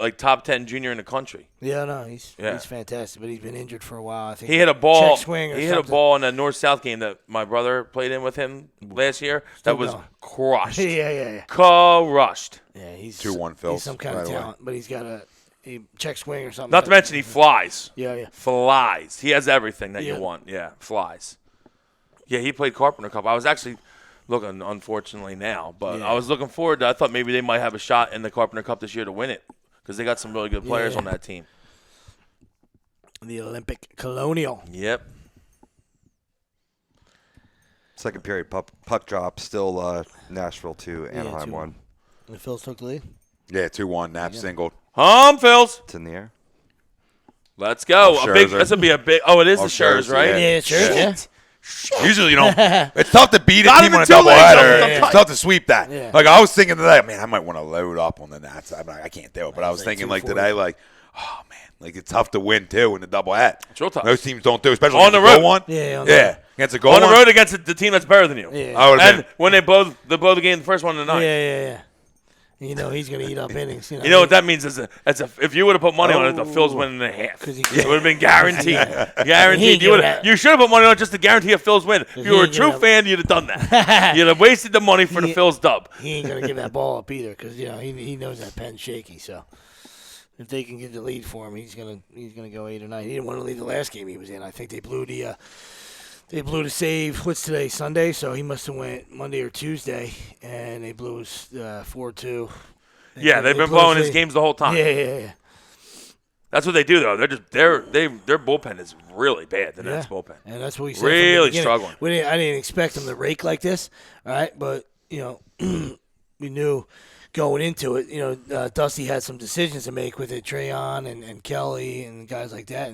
like top 10 junior in the country. yeah, no, he's Yeah. fantastic, but he's been injured for a while. I think He hit a ball. check swing or He hit a something. ball in the North-South game that my brother played in with him last year. That was going. crushed. Yeah. Crushed. Yeah, he's 2-1 He's Phils some kind right of away. talent, but he's got a check swing or something. Not to mention he flies. Yeah. Flies. He has everything that Yeah. you want. Yeah, flies. Yeah, he played Carpenter Cup. I was actually looking, unfortunately, now, but Yeah. I was looking forward to. I thought maybe they might have a shot in the Carpenter Cup this year to win it because they got some really good players Yeah. on that team. The Olympic Colonial. Yep. Second period, puck drop, still Nashville 2, Anaheim 2-1. 1. The Phils took the lead. Yeah, 2-1. Nap singled. Phils. It's in the air. Let's go. Oh, A big. Scherzer. This would be a big. Oh, it is Oh, the Scherzer, Scherzer, right? yeah. Yeah, sure. Yeah. Usually you don't. It's tough to beat a Not team on even a too late, doubleheader. something. It's tough to sweep that. Yeah. Like I was thinking today, man, I might want to load up on the Nats. I'm like, I can't do it. But I was like thinking like 240. today, like, oh man, like it's tough to win too in the doublehead. It's real tough. Most teams don't do, especially On the against a road. goal one. Yeah, on the yeah, road. against a goal On the one. road against the team that's better than you. Yeah. I would've And been- when they blow the game, the first one in the ninth. Yeah. He's going to eat up innings. You know what that means? If you would have put money on it, the Phils win in a half. 'Cause he It would have been guaranteed. He Guaranteed. ain't You giving that. should have put money on it just to guarantee a Phils win. If you were a ain't true giving fan, you'd have done that. You'd have wasted the money for the He- Phils dub. He ain't going to give that ball up either because he knows that pen's shaky. So if they can get the lead for him, he's gonna go 8 or 9. He didn't want to leave the last game he was in. I think they blew the save. What's today? Sunday. So he must have went Monday or Tuesday, and they blew his 4-2. Yeah, they've They been blowing blew his games the whole time. Yeah. That's what they do, though. Their bullpen is really bad. The Nats bullpen. And that's what we said. from the Really beginning. struggling. I didn't expect them to rake like this, all right? But, we knew going into it, Dusty had some decisions to make with it, Trayon and Kelly and guys like that.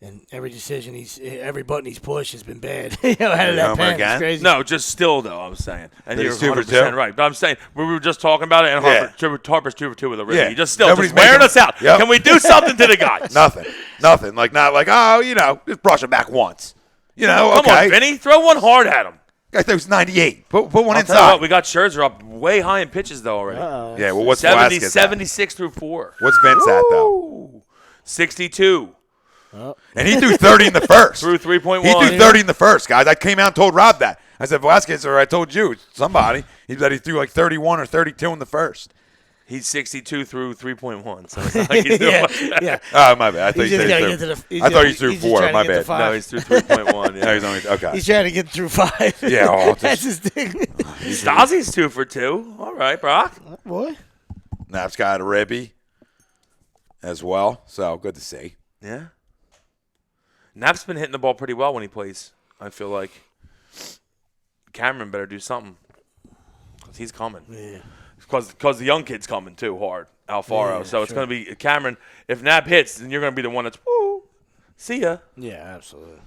And every decision, every button he's pushed has been bad. Out of that Homer pen, again? it's crazy. No, just still, though, I'm saying. And Did you're he 2 for 100% 2? right. But I'm saying, we were just talking about it, and Yeah. Harper's 2 for 2 with a ribby. Yeah. He just still Nobody's wearing making- us out. Yep. Can we do something to the guys? Nothing. Like not like just brush it back once. Come okay. on, Vinny. Throw one hard at him. Guy throws 98. Put one I'll tell you inside. what, we got Scherzer up way high in pitches, though, already. Yeah. Well, what's 70, Velasquez at? 76 through 4. What's Vince at though? 62 And he threw 30 in the first. through 3.1. He threw 30 in the first, guys. I came out and told Rob that. I said, Velasquez, or I told you, somebody, he said he threw like 31 or 32 in the first. He's 62 through 3.1. So it's not like he's doing much better. yeah. Oh, my bad. I thought He's you just said gotta he get to threw. the. I thought he threw he's just 4. trying to My get to bad. 5. No, he's through 3.1. No, Yeah. he's only okay. He's trying to get through 5. Yeah, oh, That's his thing. Stassi's 2 for 2. All right, Brock. Boy. Nap's got a ribby as well, so good to see. Yeah. Knapp's been hitting the ball pretty well when he plays. I feel like Cameron better do something because he's coming. Yeah. Because the young kid's coming too hard, Alfaro. Yeah, so it's sure. going to be Cameron. If Knapp hits, then you're going to be the one that's woo. See ya. Yeah, absolutely.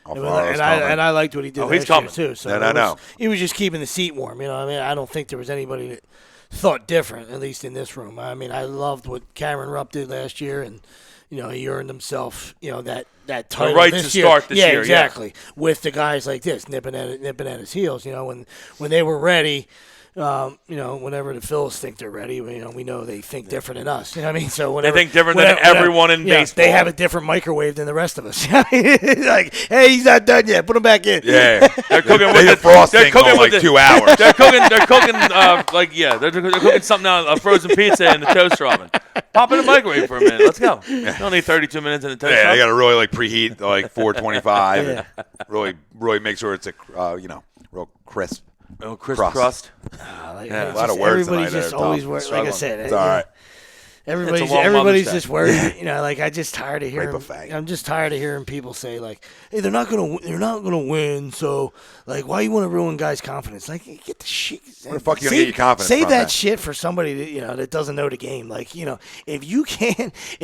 Alfaro's And coming. I liked what he did Oh, he's last year, coming. too. So No. he was just keeping the seat warm. I don't think there was anybody that thought different, at least in this room. I loved what Cameron Rupp did last year, and he earned himself that title right this to year. start this year, yeah. Exactly. With the guys like this nipping at his heels. When they were ready. Whenever the Phils think they're ready, we know they think different than us. You know what I mean? So whenever, think different than everyone in baseball. They have a different microwave than the rest of us. Like, hey, he's not done yet. Put him back in. Yeah. They're cooking They with the the frosting They're cooking on with like the, 2 hours. They're cooking. They're cooking. They're cooking something out, a frozen pizza in the toaster oven. Pop in the microwave for a minute. Let's go. You don't need 32 minutes in the toast. Yeah, they got to really like preheat like 425. And really make sure it's a real crisp. Oh, crisp crust. A lot of words Everybody's tonight just there, always Tom. worried. Like I said, It's all right. Everybody's just worried. Like I just tired of hearing. buffet. I'm just tired of hearing people say like, "Hey, they're not gonna win." So like, why you want to ruin guys' confidence? Like, get the shit. Where the fuck you gonna get your confidence Save from, that man? shit for somebody that doesn't know the game. Like if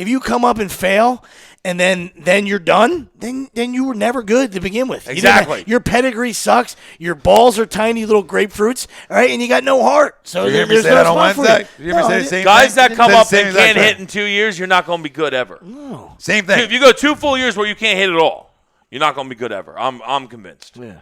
you come up and fail, and then you're done, then you were never good to begin with. Exactly. Your pedigree sucks. Your balls are tiny little grapefruits. All right, and you got no heart. So You hear me there's say no that on spot for Wednesday? you. You hear me No, say the same Guys thing? that come Said the up same and exact can't thing. hit in 2 years, you're not going to be good ever. Same thing. If you go 2 full years where you can't hit at all, you're not going to be good ever. I'm convinced. Yeah.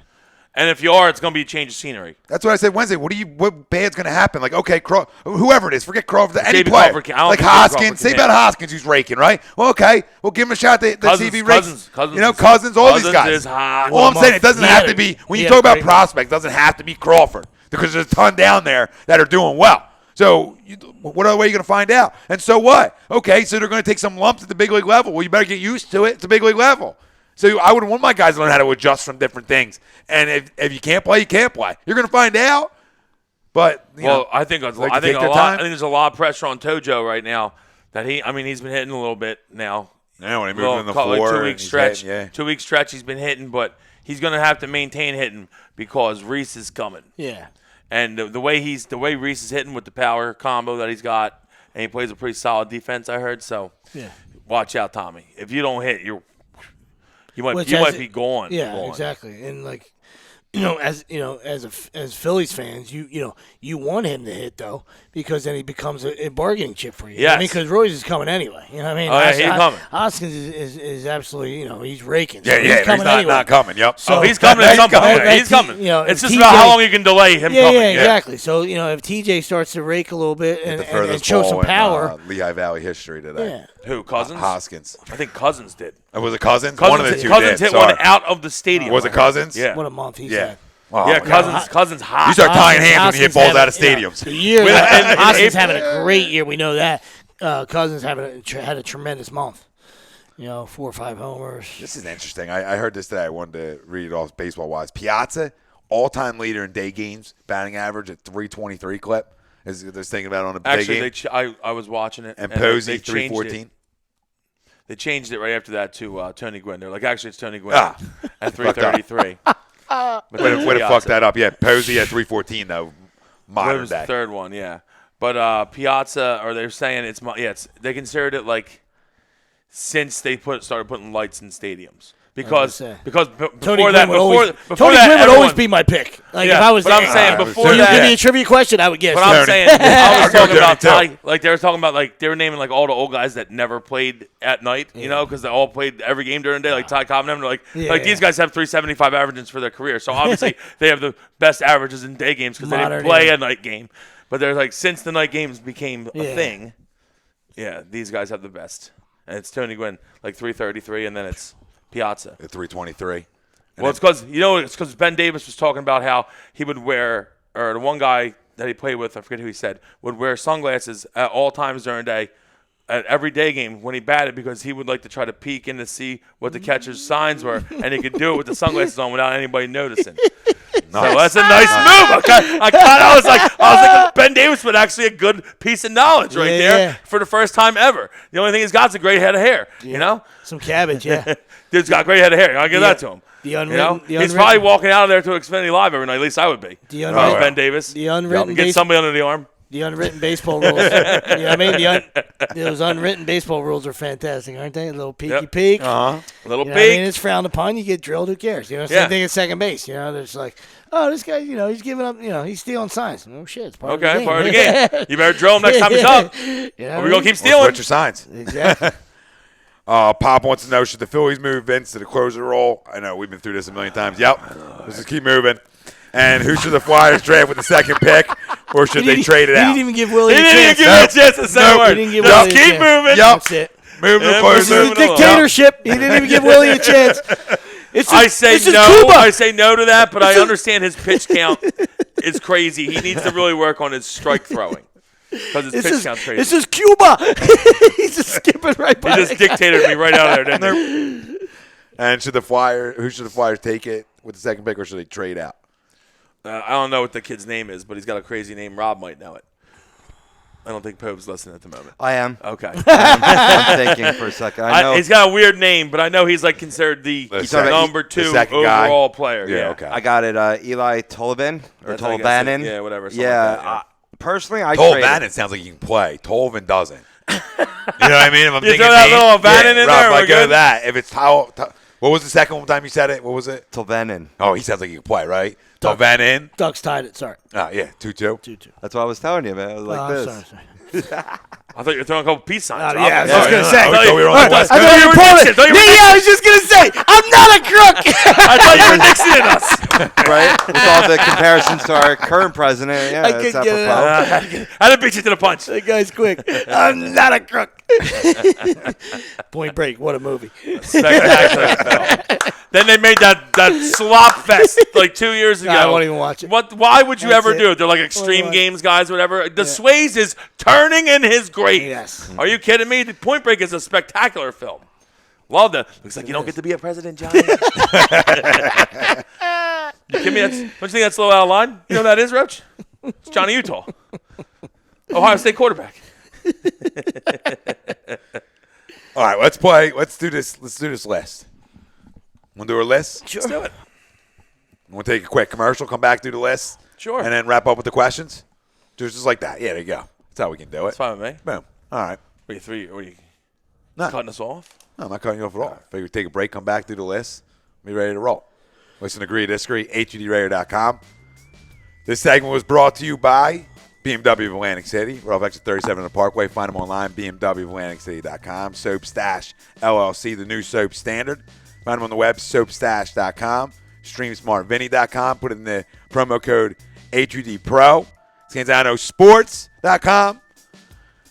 And if you are, it's going to be a change of scenery. That's what I said Wednesday. What bad's going to happen? Like, okay, whoever it is, forget Crawford, any David player. Crawford, I don't like think David Hoskins, Crawford say can about hit. Hoskins who's raking, right? Well, okay, we'll give him a shot. The Cousins- CV rakes. Cousins Cousins, all these Cousins guys. is hot. All I'm saying, it doesn't He have had to a- be, when he you had talk a about great- prospects, it doesn't have to be Crawford because there's a ton down there that are doing well. So what other way are you going to find out? And so what? Okay, so they're going to take some lumps at the big league level. Well, you better get used to it at the big league level. So I would want my guys to learn how to adjust from different things. And if you can't play, you can't play. You're going to find out. But I think like to take their time. I think there's a lot of pressure on Tojo right now that he's been hitting a little bit now. Yeah, when he Well, moved in the call it floor. 2 and week he's stretch. hitting, yeah. 2 week stretch he's been hitting, but he's going to have to maintain hitting because Reese is coming. Yeah. And the way Reese is hitting with the power combo that he's got, and he plays a pretty solid defense, I heard. So watch out, Tommy. If you don't hit, you might be gone. Yeah, gone. exactly. And like, as Phillies fans, you want him to hit though, because then he becomes a bargaining chip for you. Yes. I mean, because Royce is coming anyway. You know what I mean? Oh, yeah, he's coming. Hoskins is absolutely, he's raking. So Yeah, he's he's coming not, anyway. not coming. Yep. So- He's coming at some point. coming. He's coming. It's just if about how TJ long you can delay him Yeah, coming. yeah, exactly. So if TJ starts to rake a little bit The and furthest show ball some in, power, Lehigh Valley history today. yeah. Who, Cousins? Hoskins. I think Cousins did. Was it Cousins? One of the two Cousins did. hit Sorry. one out of the stadium. Was it Cousins? Yeah. What a month he's Yeah. had. Oh, Yeah, my God. Cousins hot. You start tying hands when you hit Hoskins balls having- out of stadiums. The year With- that in Hoskins April- having a great year, we know that. Cousins had a tremendous month. 4 or 5 homers. This is interesting. I heard this today. I wanted to read it off baseball-wise. Piazza, all-time leader in day games, batting average at 323 clip. Is they're thinking about it on a day Actually, game. I was watching it. And they Posey, changed 314. it. They changed it right after that to Tony Gwynn. They're like, actually, it's Tony Gwynn Ah. at 333. Way to fuck that up. Yeah, Posey at 314, though. That Modern was day. the third one, yeah. But Piazza, or they're saying they considered it like since they started putting lights in stadiums. Because say. before Tony that, Gwynn would before Tony that, Gwynn would always everyone- be my pick. Like Yeah, if I was, but I'm saying before you that- give me a trivia question, I would guess. But I'm Tony. saying, I was talking about Tony, too. like they were talking about like they were naming like all the old guys that never played at night, because they all played every game during the day, like Ty Cobb and them. Like these guys have 375 averages for their career, so obviously they have the best averages in day games because they didn't Modern, play yeah. a night game. But they're like since the night games became a Yeah. thing, these guys have the best, and it's Tony Gwynn like 333, and then it's Piazza. At 323. Well, it's because Ben Davis was talking about how he would wear, or the one guy that he played with, I forget who he said, would wear sunglasses at all times during the day, at every day game when he batted, because he would like to try to peek in to see what the catcher's signs were, and he could do it with the sunglasses on without anybody noticing. So that's a nice move. I was like, Ben Davis would actually a good piece of knowledge right there for the first time ever. The only thing he's got is a great head of hair, Some cabbage, yeah. Dude's got a great head of hair. I'll give that to him. The unwritten, He's probably walking out of there to Xfinity Live every night. At least I would be. The If I was unwritten- Ben Davis. the unwritten Get somebody under the arm. The unwritten baseball rules. You know what I mean? Those unwritten baseball rules are fantastic, aren't they? A little peeky peek. A little You know what peek. I mean, it's frowned upon. You get drilled. Who cares? Same thing at second base. There's like, oh, this guy, he's giving up. He's stealing signs. Oh shit, it's part of the game. Part of the game. You better drill him next time he's up. Or we're gonna keep Or stealing. switch your signs. Exactly. Pop wants to know, should the Phillies move Vince to the closer role? I know, we've been through this a million times. Yep. Let's just keep moving. And who should the Flyers draft with the second pick, or should they trade it He out? didn't even give Willie He a didn't even chance. give me a chance to say a Nope. word. He didn't give Just Willie a keep chance. moving. Yep. That's it. Move to the Yeah, closer. This is a Moving along. dictatorship. He didn't even give Willie a chance. I say this is no. Cuba. I say no to that, but I understand his pitch count is crazy. He needs to really work on his strike throwing. Because his pitch sounds crazy. This is Cuba. He's just skipping right by. He just dictated me right out of there, didn't he? And who should the Flyers take it with the second pick, or should they trade out? I don't know what the kid's name is, but he's got a crazy name. Rob might know it. I don't think Pope's listening at the moment. I am. Okay. I'm thinking for a second. I know. He's got a weird name, but I know he's like considered the number the 2 second guy? overall player. Yeah, okay. I got it. Eli Tolvanen or That's how I guess it- Tolvanen. yeah, whatever, something Yeah. like that, yeah. Personally, I trade Tolvanen sounds like he can play. Tolvin doesn't. You know what I mean? If I'm You thinking throw that name, little Vannon in Rob, there, I we're go good? that. If it's what was the second time you said it? What was it? Tolvanen. Oh, he sounds like he can play, right? Tolvanen. Ducks tied it. Sorry. Oh, yeah, 2-2. 2-2. That's what I was telling you, man. It was like this. Sorry. I thought you were throwing a couple peace signs. Rob. Yeah, I was Yeah, just gonna yeah, say. I thought we were on the West I Coast. thought you were Nixon. Poland. Yeah, I was just gonna say. I'm not a crook. I thought you were Nixon in us. Right? With all the comparisons to our current president. Yeah, I it's couldn't get it apropos. I didn't beat you to the punch. That guy's quick. I'm not a crook. Point Break. What a movie. Spectacular film. Then they made that slop fest like 2 years ago. I won't even watch it. Why would you That's ever it. do it? They're like extreme games guys, whatever. The Swayze is turning in his grave. Yes. Are you kidding me? The Point Break is a spectacular film. Love that. Looks like you don't get to be a president, Johnny. You kidding me? Don't you think that's a little out of line? You know who that is, Roach? It's Johnny Utah, Ohio State quarterback. All right, let's play. Let's do this. Let's do this list. Want to do a list? Let's do it. We'll take a quick commercial, come back, do the list. Sure. And then wrap up with the questions. Just like that. Yeah, there you go. That's how we can do it. That's fine with me. Boom. All right. What are you No, cutting us off? no, I'm not cutting you off at all. Figure we take a break, come back, do the list, be ready to roll. Listen, agree, disagree, HUDRadio.com. This segment was brought to you by BMW of Atlantic City. We're off exit 37 on the Parkway. Find them online, BMW of AtlanticCity.com. Soap Stash LLC, the new soap standard. Find them on the web, soapstash.com. StreamSmartVinny.com. Put in the promo code HUDPro. ScanzanoSports.com.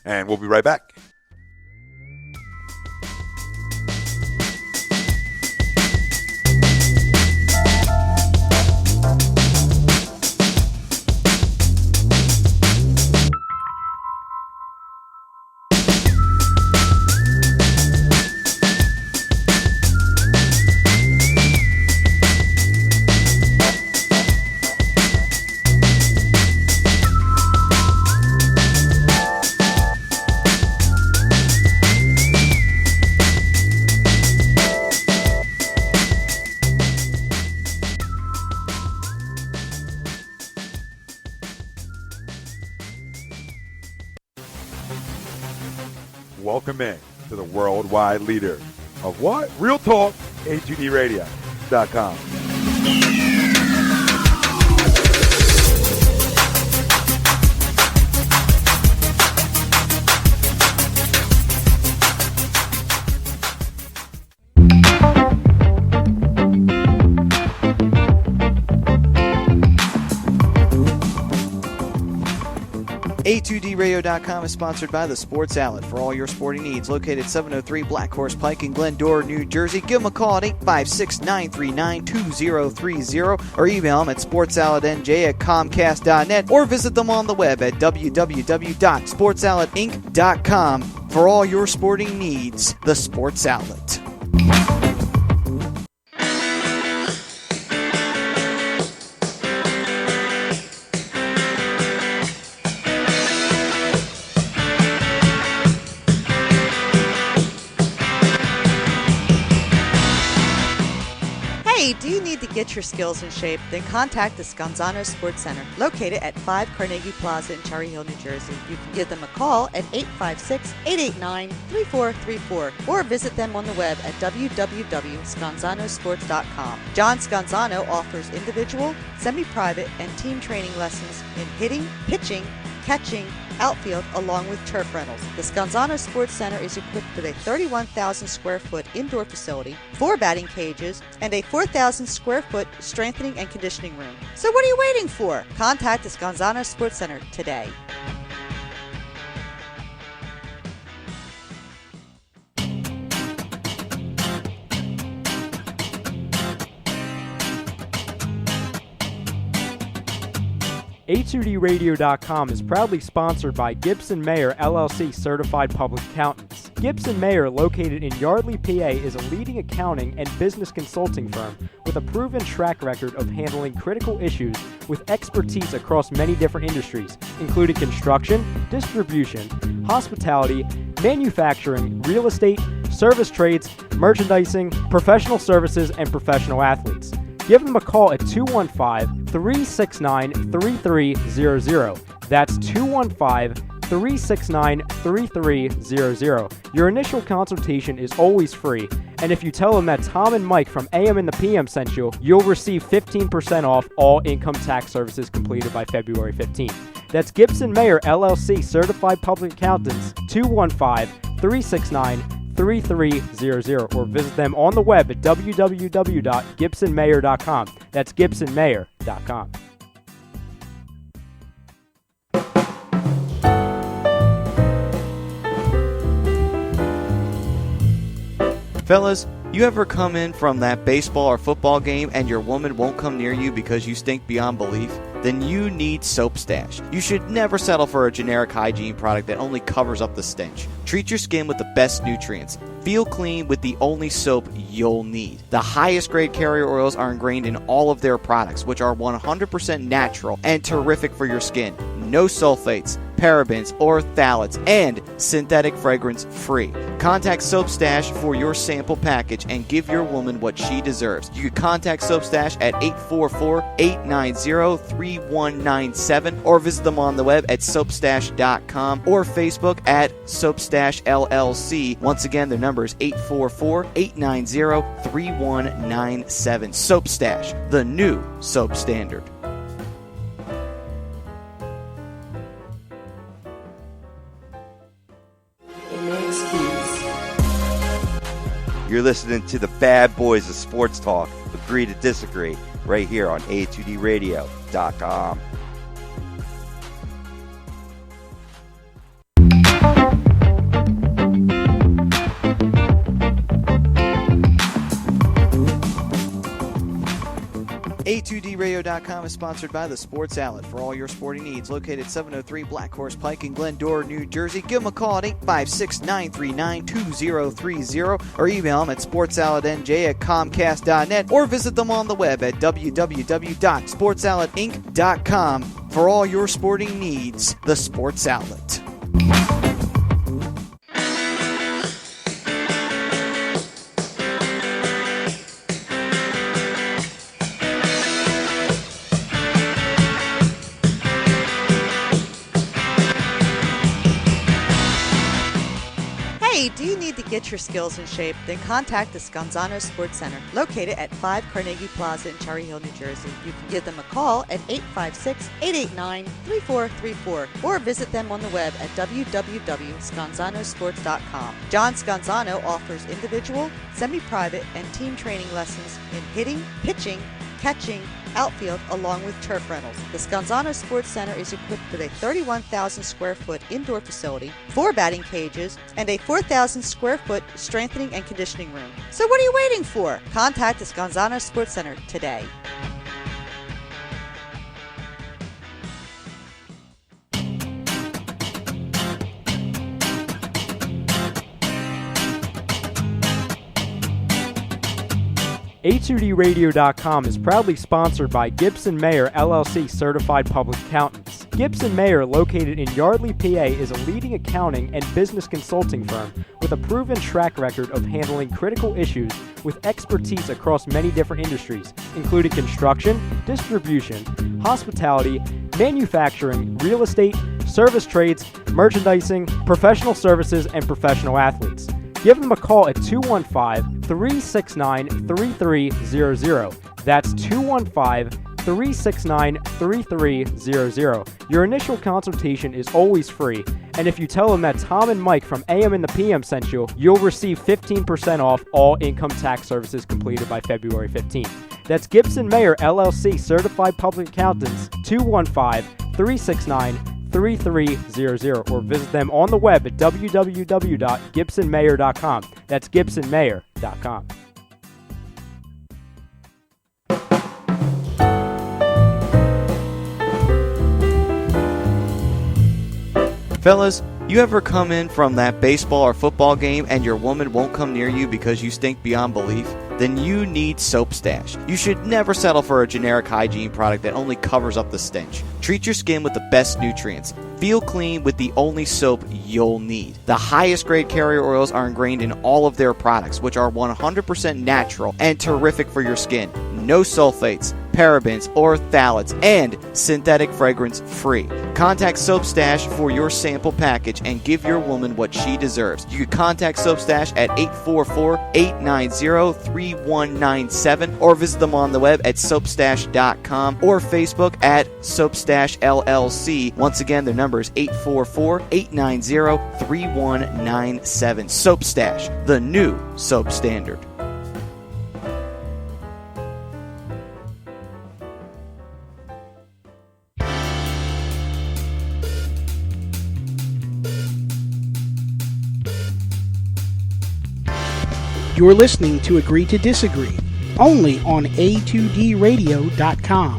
And we'll be right back. Welcome in to the worldwide leader of what? Real Talk, HUDRadio.com. A2DRadio.com is sponsored by The Sports Outlet for all your sporting needs. Located 703 Black Horse Pike in Glendora, New Jersey. Give them a call at 856-939-2030 or email them at sportsoutletnj@comcast.net or visit them on the web at www.sportsoutletinc.com for all your sporting needs. The Sports Outlet. Hey, do you need to get your skills in shape? Then contact the Scanzano Sports Center, located at 5 Carnegie Plaza in Cherry Hill, New Jersey. You can give them a call at 856-889-3434 or visit them on the web at www.scanzanosports.com. John Scanzano offers individual, semi-private, and team training lessons in hitting, pitching, catching, outfield, along with turf rentals. The Scanzano Sports Center is equipped with a 31,000 square foot indoor facility, 4 batting cages, and a 4,000 square foot strengthening and conditioning room. So what are you waiting for? Contact the Scanzano Sports Center today. A2DRadio.com is proudly sponsored by Gibson Mayer LLC Certified Public Accountants. Gibson Mayer, located in Yardley, PA, is a leading accounting and business consulting firm with a proven track record of handling critical issues with expertise across many different industries, including construction, distribution, hospitality, manufacturing, real estate, service trades, merchandising, professional services, and professional athletes. Give them a call at 215-369-3300. That's 215-369-3300. Your initial consultation is always free, and if you tell them that Tom and Mike from AM and the PM sent you, you'll receive 15% off all income tax services completed by February 15th. That's Gibson Mayer LLC Certified Public Accountants, 215-369-3300, or visit them on the web at www.gibsonmayer.com. That's gibsonmayer.com. Fellas, you ever come in from that baseball or football game and your woman won't come near you because you stink beyond belief? Then you need Soap Stash. You should never settle for a generic hygiene product that only covers up the stench. Treat your skin with the best nutrients. Feel clean with the only soap you'll need. The highest grade carrier oils are ingrained in all of their products, which are 100% natural and terrific for your skin. No sulfates, parabens, or phthalates, and synthetic fragrance free. Contact Soap Stash for your sample package and give your woman what she deserves. You can contact Soap Stash at 844-890-3197 or visit them on the web at soapstash.com or Facebook at Soapstash LLC. Once again, their number is 844-890-3197. Soap Stash, the new soap standard. You're listening to the bad boys of sports talk. Agree to disagree right here on A2DRadio.com. A2DRadio.com is sponsored by the Sports Outlet for all your sporting needs. Located at 703 Black Horse Pike in Glendora, New Jersey. Give them a call at 856-939-2030 or email them at sportsoutletnj@comcast.net or visit them on the web at www.sportsoutletinc.com for all your sporting needs. The Sports Outlet. Do you need to get your skills in shape? Then contact the Scanzano Sports Center, located at 5 Carnegie Plaza in Cherry Hill, New Jersey. You can give them a call at 856-889-3434 or visit them on the web at www.scanzanosports.com. John Scanzano offers individual, semi-private, and team training lessons in hitting, pitching, catching, outfield, along with turf rentals. The Scanzano Sports Center is equipped with a 31,000 square foot indoor facility, 4 batting cages, and a 4,000 square foot strengthening and conditioning room. So what are you waiting for? Contact the Scanzano Sports Center today. A2DRadio.com is proudly sponsored by Gibson Mayer LLC Certified Public Accountants. Gibson Mayer, located in Yardley, PA, is a leading accounting and business consulting firm with a proven track record of handling critical issues with expertise across many different industries, including construction, distribution, hospitality, manufacturing, real estate, service trades, merchandising, professional services, and professional athletes. Give them a call at 215-369-3300. That's 215-369-3300. Your initial consultation is always free, and if you tell them that Tom and Mike from AM and the PM sent you, you'll receive 15% off all income tax services completed by February 15th. That's Gibson Mayer LLC Certified Public Accountants, 215-369-3300, or visit them on the web at www.gibsonmayer.com. That's gibsonmayer.com. Fellas, you ever come in from that baseball or football game and your woman won't come near you because you stink beyond belief? Then you need Soap Stash. You should never settle for a generic hygiene product that only covers up the stench. Treat your skin with the best nutrients. Feel clean with the only soap you'll need. The highest grade carrier oils are ingrained in all of their products, which are 100% natural and terrific for your skin. No sulfates, parabens, or phthalates, and synthetic fragrance free. Contact Soap Stash for your sample package and give your woman what she deserves. You can contact Soap Stash at 844-890-3197 or visit them on the web at soapstash.com or Facebook at Soapstash LLC. Once again, their number is 844-890-3197. Soap Stash, the new soap standard. You're listening to Agree to Disagree, only on A2DRadio.com.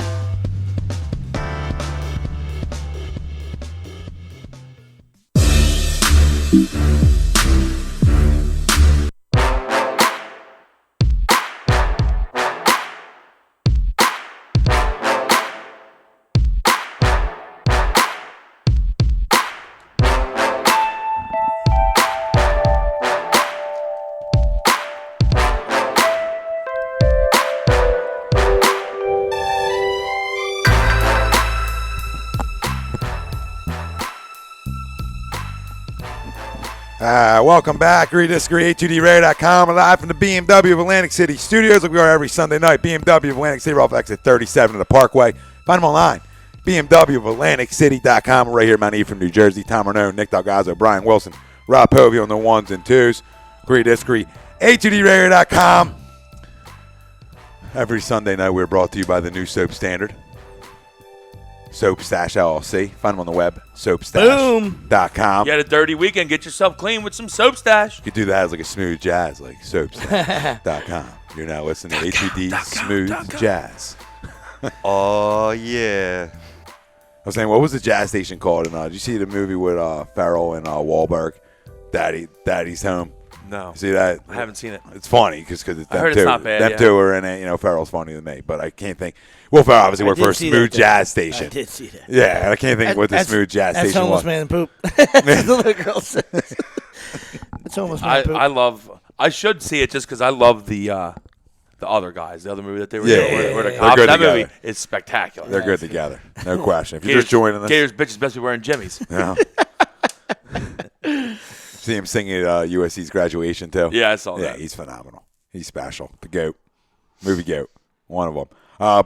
Welcome back. Agree to Disagree, A2DRadio.com. We're live from the BMW of Atlantic City studios like we are every Sunday night. BMW of Atlantic City, off exit 37 of the Parkway. Find them online. BMW of AtlanticCity.com. Right here, Mount E from New Jersey. Tom Arnone, Nick Delgazzo, Brian Wilson, Rob Povey on the ones and twos. Agree to Disagree, A2DRadio.com. Every Sunday night, we're brought to you by the new soap standard, Soap Stash LLC. Find them on the web, soapstash.com. You had a dirty weekend. Get yourself clean with some Soap Stash. You could do that as like a smooth jazz, like soapstash.com. You're now listening to ATD Smooth Jazz. Oh, yeah. I was saying, what was the jazz station called? And did you see the movie with Farrell and Wahlberg, Daddy's Home? No. See that? I haven't seen it. It's funny because it's them I heard two. it's not bad, Them two are in it. You know, Farrell's funny than me, but I can't think. Will Ferrell obviously worked for a smooth jazz station. I did see that. Yeah, and I can't think what the smooth jazz that's station homeless was. man and poop. The little girl says. That's homeless man and poop. I should see it just because I love the other guys, the other movie that they were Yeah, doing. yeah, Where the yeah. cops. They're good That together. movie is spectacular. They're good together. No question. If you're just joining us. Gators bitches best be wearing jimmies. Yeah. See him singing at USC's graduation, too. Yeah, I saw that. Yeah, he's phenomenal. He's special. The GOAT. Movie GOAT. One of them.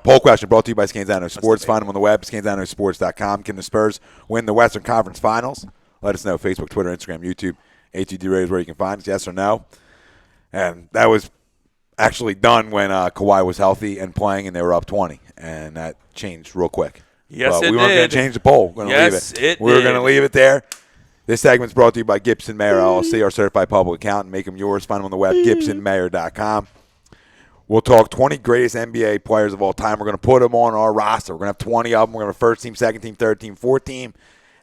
Poll question brought to you by Scanzano Sports. Find them on the web, scanzanosports.com. Can the Spurs win the Western Conference Finals? Let us know. Facebook, Twitter, Instagram, YouTube. A2D Radio is where you can find us, yes or no. And that was actually done when Kawhi was healthy and playing, and they were up 20. And that changed real quick. Yes, but it we weren't going did. to change the poll. We're going to leave it. We were going to leave it there. This segment's brought to you by Gibson Mayer LLC, our certified public accountant. Make them yours. Find them on the web, gibsonmayer.com. We'll talk 20 greatest NBA players of all time. We're going to put them on our roster. We're going to have 20 of them. We're going to have first team, second team, third team, fourth team.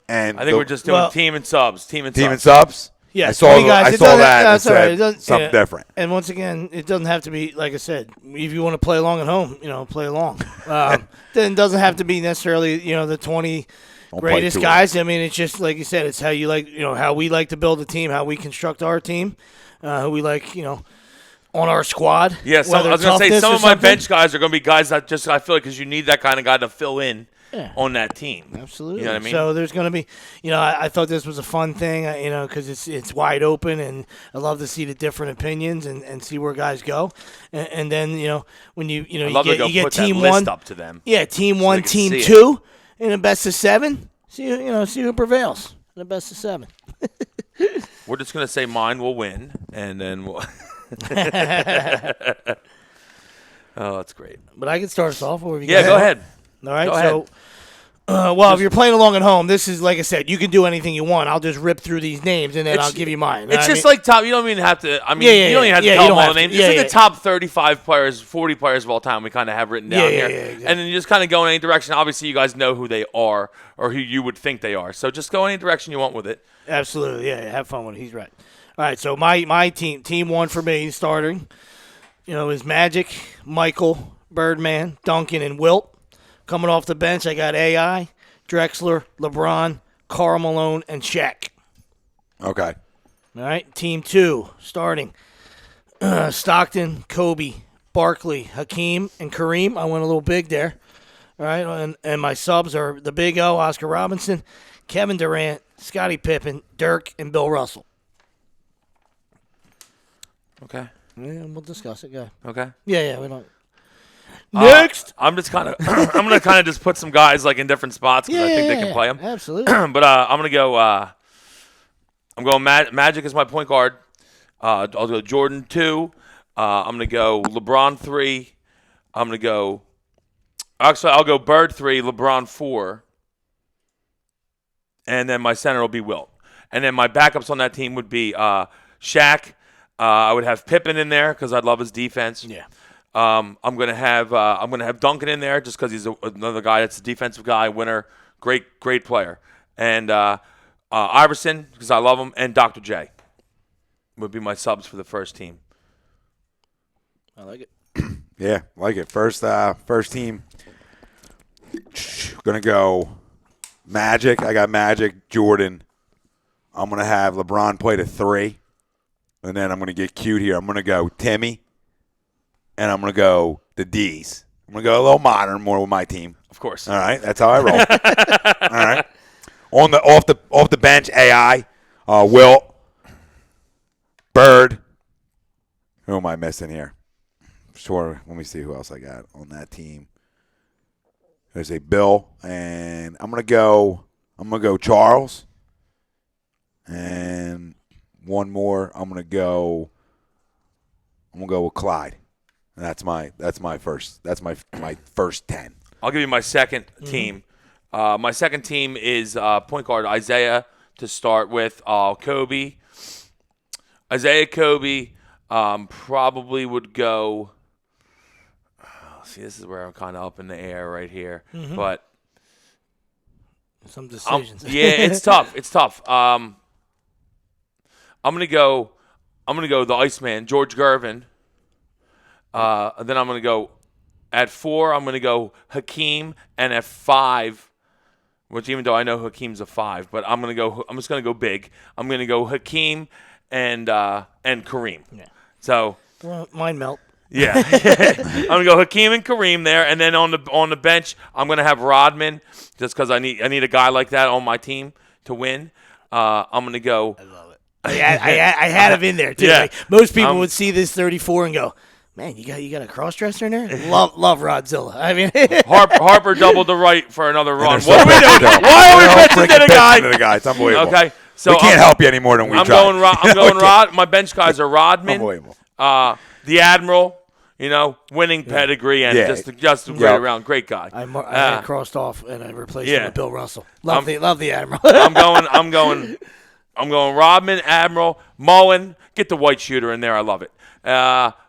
And I think we're just doing team and subs. Team and subs? Yeah, I saw that and said something different. And once again, it doesn't have to be, like I said, if you want to play along at home, play along. Then it doesn't have to be necessarily, the 20 greatest guys. I mean, it's just, like you said, it's how you like, how we like to build a team, how we construct our team, who we like, on our squad. Yeah, I was going to say, some of my bench guys are going to be guys that just, I feel like, because you need that kind of guy to fill in. Yeah. On that team. Absolutely. You know what I mean? So there's going to be, I thought this was a fun thing, because it's wide open, and I love to see the different opinions and see where guys go. And then, when you get team one list up to them. Yeah, team one, so team two, in a best of 7. See who prevails in the best of 7. We're just going to say mine will win, and then we'll. Oh, that's great. But I can start us off. Or go ahead. All right, so Well, if you're playing along at home, this is like I said. You can do anything you want. I'll just rip through these names and then I'll give you mine. It's just like top. You don't even have to. I mean, you don't even have to tell them all the names. It's like the top 35 players, 40 players of all time. We kind of have written down here, exactly. And then you just kind of go in any direction. Obviously, you guys know who they are or who you would think they are. So just go any direction you want with it. Absolutely, yeah. Have fun with it. He's right. All right, so my team one for me starting, is Magic, Michael, Birdman, Duncan, and Wilt. Coming off the bench, I got AI, Drexler, LeBron, Karl Malone, and Shaq. Okay. All right, team two starting, Stockton, Kobe, Barkley, Hakeem, and Kareem. I went a little big there. All right, and my subs are the Big O, Oscar Robinson, Kevin Durant, Scottie Pippen, Dirk, and Bill Russell. Okay. Yeah, we'll discuss it. Go. Okay. Yeah, we don't. Next, I'm just kind of. I'm gonna kind of just put some guys like in different spots because I think they can play them. Absolutely. But I'm gonna go. I'm going Magic as my point guard. I'll go Jordan 2. I'm gonna go LeBron 3. I'm gonna go. Actually, I'll go Bird 3, LeBron 4, and then my center will be Wilt. And then my backups on that team would be Shaq. I would have Pippen in there because I'd love his defense. Yeah. I'm gonna have Duncan in there just because he's another guy that's a defensive guy, winner, great player, and Iverson because I love him, and Dr. J would be my subs for the first team. I like it. Yeah, like it. First team. Gonna go Magic. I got Magic, Jordan. I'm gonna have LeBron play the 3, and then I'm gonna get cute here. I'm gonna go Timmy. And I'm going to go the D's. I'm going to go a little modern more with my team. Of course. All right. That's how I roll. All right. Off the bench, AI, Wilt, Bird. Who am I missing here? Sure. Let me see who else I got on that team. There's a Bill. And I'm going to go Charles. And one more. I'm going to go with Clyde. That's my first 10. I'll give you my second team. My second team is point guard Isaiah to start with. Kobe. Isaiah, Kobe. Probably would go. See, this is where I'm kind of up in the air right here, but some decisions. It's tough. It's tough. I'm gonna go the Iceman, George Gervin. Then I'm going to go at 4, I'm going to go Hakeem, and at 5, which even though I know Hakeem's a 5, but I'm just going to go big. I'm going to go Hakeem and Kareem. Yeah. So mine melt. Yeah. I'm going to go Hakeem and Kareem there, and then on the bench, I'm going to have Rodman just because I need a guy like that on my team to win. I'm going to go. I love it. I had him in there too. Yeah. Like, most people would see this 34 and go, "Man, you got a cross-dresser in there?" Love Rodzilla. I mean, Harper doubled the right for another run. What are we doing? Why are we pitching to the guy? It's unbelievable. Okay, so we can't help you any more than we try. I'm going Rod. My bench guys are Rodman, Unbelievable. The Admiral. Winning pedigree and just a great around great guy. I had crossed off and I replaced him with Bill Russell. Love the Admiral. I'm going Rodman, Admiral, Mullen. Get the white shooter in there. I love it.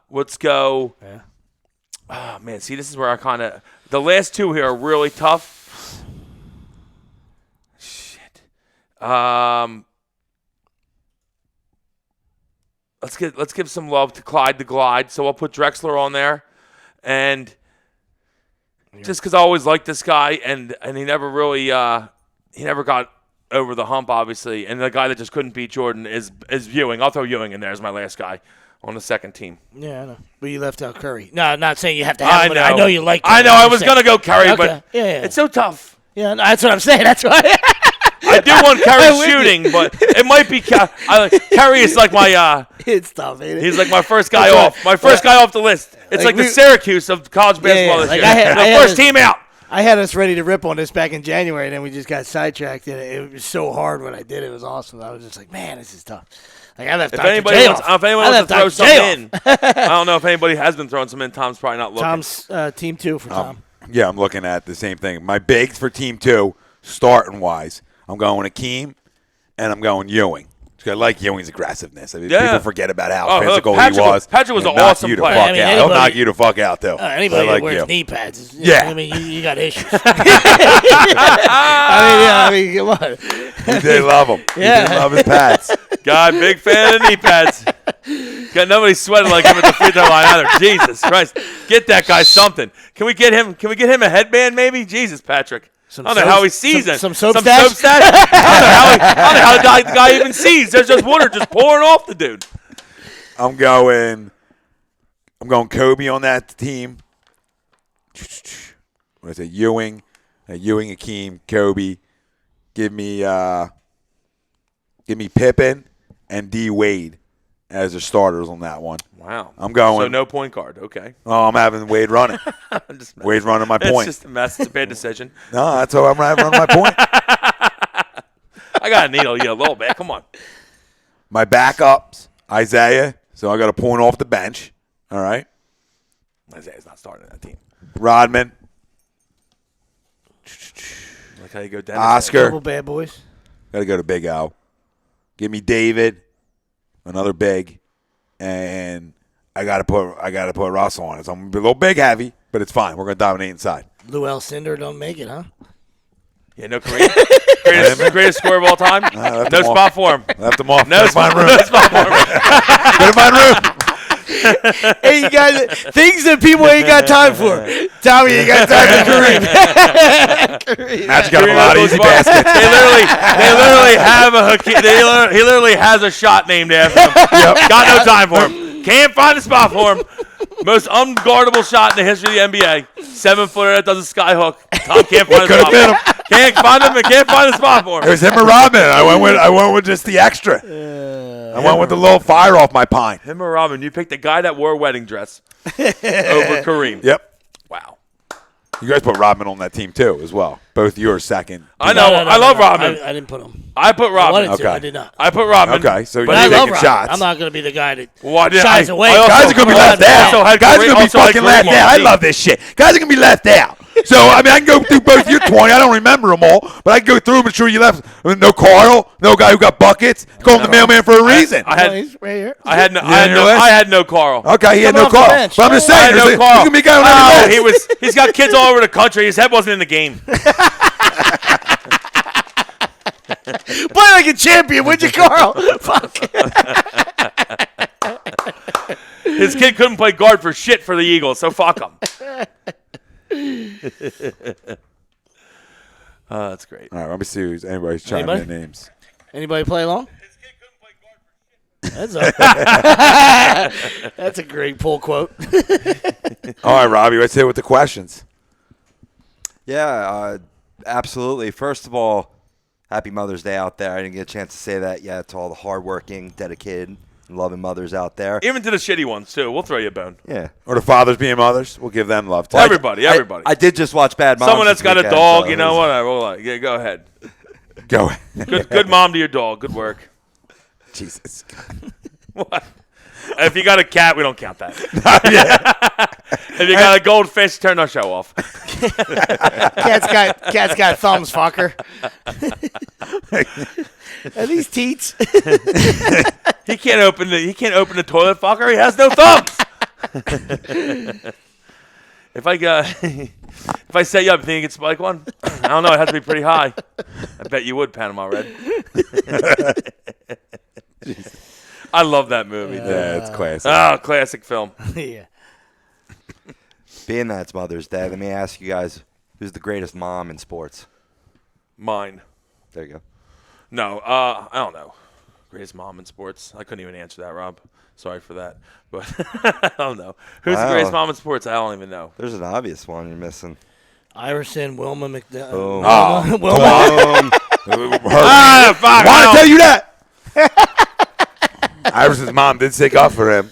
Let's go. Yeah. Oh, man. See, this is where I kind of – the last two here are really tough. Shit. Let's give some love to Clyde the Glide. So I'll put Drexler on there. And just because I always liked this guy, and he never really he never got over the hump, obviously. And the guy that just couldn't beat Jordan is Ewing. I'll throw Ewing in there as my last guy on the second team. Yeah, I know. But you left out Curry. No, I'm not saying you have to have him. I know you like Curry. I know. I was going to go Curry, okay. but it's so tough. Yeah, no, that's what I'm saying. That's why. I do want Curry shooting, but it might be Curry is like my it's tough, ain't it? He's like my first guy off. My first guy off the list. It's like the Syracuse of college basketball this year. The first team out. I had us ready to rip on this back in January, and then we just got sidetracked, and it was so hard when I did it. It was awesome. I was just like, man, this is tough. Like, I left if Dr. anybody J wants, off. if anyone wants to throw some in, I don't know if anybody has been throwing some in. Tom's probably not looking. Tom's team 2 for Tom. Yeah, I'm looking at the same thing. My bigs for Team 2, starting wise, I'm going Akeem and I'm going Ewing. I like Ewing's aggressiveness. I mean, people forget about how physical he was. Patrick was an Knock awesome you to player. fuck I mean, out. anybody- He'll knock you to fuck out, too. Anybody I like that wears you. knee pads, is, Yeah. I mean, you got issues. I mean, come on. He did love him. Yeah. He did love his pads. God, big fan of knee pads. Got nobody sweating like him at the free throw line either. Jesus Christ, get that guy something. Can we get him a headband maybe? Jesus, Patrick. I don't know how he sees it. Some soap stash? I don't know how the guy even sees. There's just water just pouring off the dude. I'm going Kobe on that team. What is it? Ewing, Akeem, Kobe. Give me Pippen and D Wade as the starters on that one. Wow. I'm going. So no point guard. Okay. Oh, I'm having Wade running. I'm just Wade's running my It's point. just a mess. It's a bad decision. No, that's how I'm running my point. I got to needle you a little bit. Come on. My backups, Isaiah. So I got a point off the bench. All right. Isaiah's not starting that team. Rodman, Like how you go down. Oscar. Couple bad boys. Got to go to Big O. Give me David, another big, and I got to put Russell on it. So I'm a little big heavy, but it's fine. We're gonna dominate inside. Lou Alcindor don't make it, huh? Yeah, no Kareem. greatest scorer of all time. left No him spot off. for him. Left them off. No spot for him. Gotta find room. Hey, you guys, things that people ain't got time for. Tommy, you got time for Kareem. Matt's got a lot of easy baskets. They literally have a Hakeem. He literally has a shot named after him. Got no time for him. Can't find a spot for him. Most unguardable shot in the history of the NBA. 7-footer that does a sky hook. Tom can't find a spot for him. Can't find him and can't find a spot for It him. was him or Rodman. I went with just the extra. I went with the little fire off my pine. Him or Robin, you picked the guy that wore a wedding dress over Kareem. Yep. Wow. You guys put Rodman on that team too, as well. Both yours second. I know. I love Robin. I didn't put him. I put I Robin. wanted to. Okay. I did not. I put Robin. Okay, so But you're I love taking Robin. shots. I'm not going to be the guy that Well, I did- shies I- away. I also- Guys are gonna be Come on, left out. also had Guys are Kareem- gonna be also had fucking Kareem left on out. the I team. love this shit. Guys are gonna be left out. So I mean, I can go through both your 20. I don't remember them all, but I can go through them and sure you left. No Carl, no guy who got buckets. Call him the mailman for a reason. I had He's right here. I had no You on your list? I had no Carl. Okay, he had Come no off the Carl. bench. But I'm just I saying, had no there's Carl. you can be going on Oh, every list. he's got kids all over the country. His head wasn't in the game. Play like a champion, would you, Carl? Fuck. His kid couldn't play guard for shit for the Eagles, so fuck him. Oh, that's great. All right, let me see who's anybody's chiming in Anybody? names. Anybody play along? That's a that's a great pull quote. All right, Robbie, let's hit with the questions. Yeah, absolutely. First of all, happy Mother's Day out there. I didn't get a chance to say that yet to all the hardworking, dedicated, and loving mothers out there. Even to the shitty ones too. We'll throw you a bone. Yeah. Or the fathers being mothers, we'll give them love too. Everybody. I did just watch Bad Moms. Someone that's this got a weekend, dog, so you know it was- what? Well, yeah, go ahead. Go. Good mom to your dog. Good work. Jesus. What? If you got a cat, we don't count that. If you got a goldfish, turn our show off. Cat's got thumbs, fucker. Are these teats? He can't open the toilet, fucker. He has no thumbs. If I set you up, think you could spike one? I don't know. It has to be pretty high. I bet you would, Panama Red. I love that movie. Yeah, it's classic. Oh, classic film. Yeah. Being that it's Mother's Day, let me ask you guys, who's the greatest mom in sports? Mine. There you go. No, I don't know. Greatest mom in sports. I couldn't even answer that, Rob. Sorry for that. But I don't know. Who's the Wow. greatest mom in sports? I don't even know. There's an obvious one you're missing. Iverson, Wilma McDowell. Boom. Oh, Wilma. Fuck. Why no. I tell you that? Iverson's mom did stick up for him.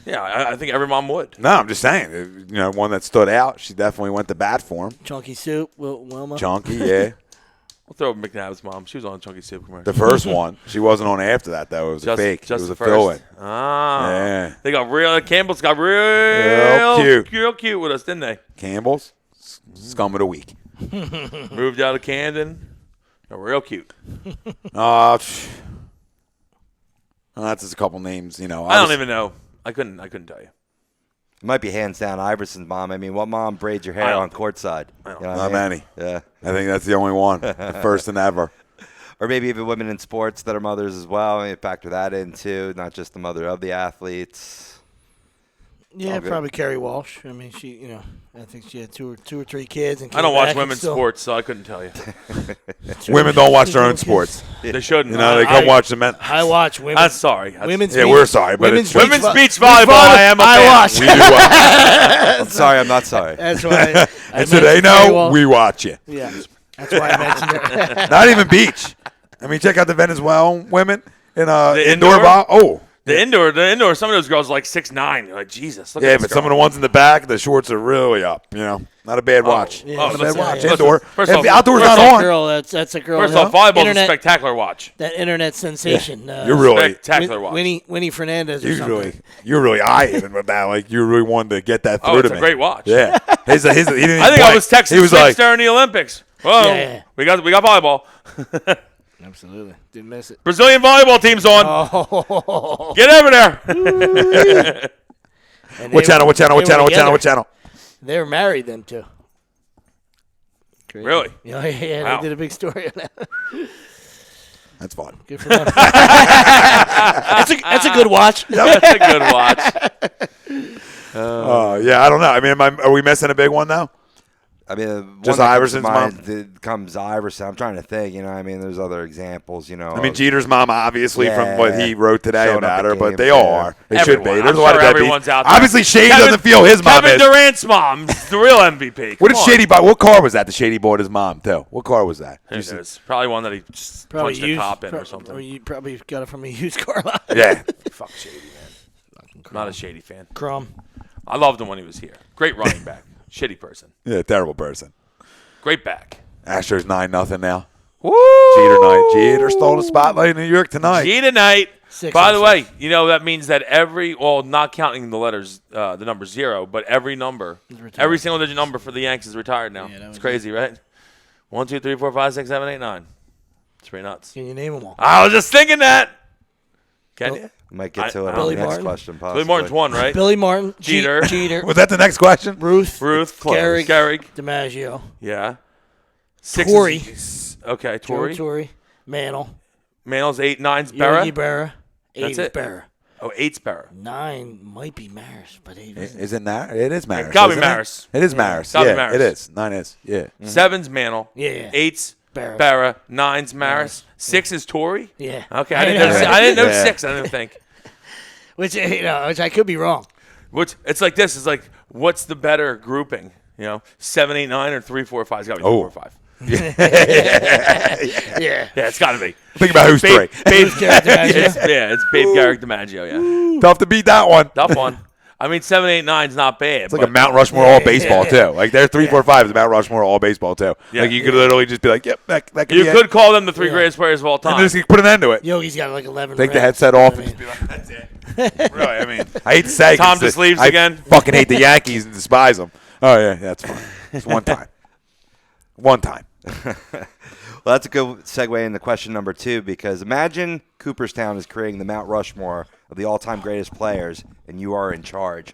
Yeah, I think every mom would. No, I'm just saying. You know, one that stood out. She definitely went to bat for him. Chunky Soup, Wilma. Chunky, yeah. We'll throw McNabb's mom. She was on Chunky Soup commercial. The first one. She wasn't on after that, though. It was a fake. It was the a fill-in. first. Ah. Yeah. They got real. Campbell's got Real cute. real cute with us, didn't they? Campbell's? Scum of the week. Moved out of Camden. They're real cute. That's just a couple names, you know. I don't even know. I couldn't tell you. It might be hands down Iverson's mom. I mean, what mom braids your hair on courtside? Not many. Yeah. I think that's the only one. The first and ever. Or maybe even women in sports that are mothers as well. I mean, factor that in too, not just the mother of the athletes. Yeah, probably Kerry Walsh. I mean, she, I think she had two or three kids. And I don't watch women's sports, so I couldn't tell you. Women don't watch their own sports. They shouldn't. You know, they come watch the men. I watch women. I'm sorry. Women's yeah, beach, we're sorry, but it's women's beach volleyball. I am a fan. watch. We do watch. I'm sorry, I'm not sorry. That's why. And so they know we watch you. Yeah, that's why I mentioned it. Not even beach. I mean, check out the Venezuelan women in The indoor indoor? ball. Oh. The indoor, some of those girls are like 6'9". You're like, Jesus. Look Yeah, at this but some girl. of the ones in the back, the shorts are really up. You know, not a bad watch. yeah. Not a bad listen, watch. listen, Indoor. first If off- the outdoors first not off, on. Girl, that's a girl. First off, volleyball's a internet, spectacular watch. that internet sensation. You're really, Spectacular watch. Winnie Fernandez or something. you're really eyeing with that. Like you really wanted to get that through it's to a me. great watch. Yeah, he didn't I think play. I was texting He was Smith like, during the Olympics. Whoa, Yeah. we got volleyball. Absolutely, didn't miss it. Brazilian volleyball team's on. Oh, Get over there. And what they channel? were- What channel? What they channel? were What channel? together. What channel? They were married then too. Crazy. Really? Yeah, Wow. they did a big story on that. That's fun. Good for them. that's a good watch. That's a good watch. Yeah, I don't know. I mean, are we missing a big one though? I mean, Just one that Iverson's comes to mom? mind that comes Iverson. I'm trying to think. I mean, there's other examples. I mean, Jeter's mom, obviously, from Yeah. what he wrote today Showing up about at her, but games, they all yeah. are. They should be. Everyone. There's a I'm lot of sure deadbeats. everyone's out there. Obviously, Shady doesn't feel his mom Kevin is. Durant's mom, the real MVP. What Come did on. Shady buy? What car was that? The Shady bought his mom too. What car was that? Who knows? Probably one that he just Probably punched a cop in or something. Or you probably got it from a used car lot. Yeah. Fuck Shady, man. Not a Shady fan. Crumb. I loved him when he was here. Great running back. Shitty person. Yeah, terrible person. Great back. Astros 9-0 now. Woo! Jeter night. Jeter stole the spotlight in New York tonight. Jeter night. 6 By the and way, that means that not counting the letters, the number 0, but every single digit number for the Yanks is retired now. Yeah, It's crazy, right? 1, 2, 3, 4, 5, 6, 7, 8, 9. It's pretty nuts. Can you name them all? I was just thinking that. Can you? Might get to it on Billy the next Martin? question, possibly. Billy Martin's one, right? Billy Martin, Jeter. Jeter, Was that the next question? Ruth, Gehrig. DiMaggio, Yeah. 6 Torrey. is- Okay, Torrey, Torrey. Mantle, Manel's 8, 9's Berra. Yogi Berra, 8 That's is it. Berra. Oh, 8's Berra. 9 might be Maris, but 8 isn't. Is it Maris? It is Maris. gotta be isn't it? Maris. It is Maris. Gotta be Yeah, Maris. it is. 9 is. Yeah. 7's Mantle. Yeah. 8's Berra. Berra. 9's Maris. 6 is Torrey. Yeah. Okay, I didn't know Yeah. 6. I didn't think. Which which I could be wrong. It's like this. It's like, what's the better grouping? 7, 8, 9, or 3, 4, 5? It's got to be 4, 5. Yeah. Yeah, it's got to be. Think about who's three. Babe, Garrett DiMaggio. it's Babe Garrick DiMaggio. Yeah, Tough to beat that one. tough one. I mean, 7, 8, 9's not bad. It's like a Mount Rushmore all baseball too. Like their 3, 4, 5 is Mount Rushmore all baseball too. Yeah. Like you could literally just be like, yep, that could You be could it. call them the 3 greatest players of all time. And just put an end to it. Yogi's got like 11. Take the rings. headset off I and mean, just be like, that's it. Really, I mean, I hate to say, 'cause Tom just leaves I again. Fucking hate the Yankees and despise them. Oh yeah, that's fine. It's one time. One time. Well, that's a good segue into question number 2, because imagine Cooperstown is creating the Mount Rushmore of the all-time greatest players, and you are in charge.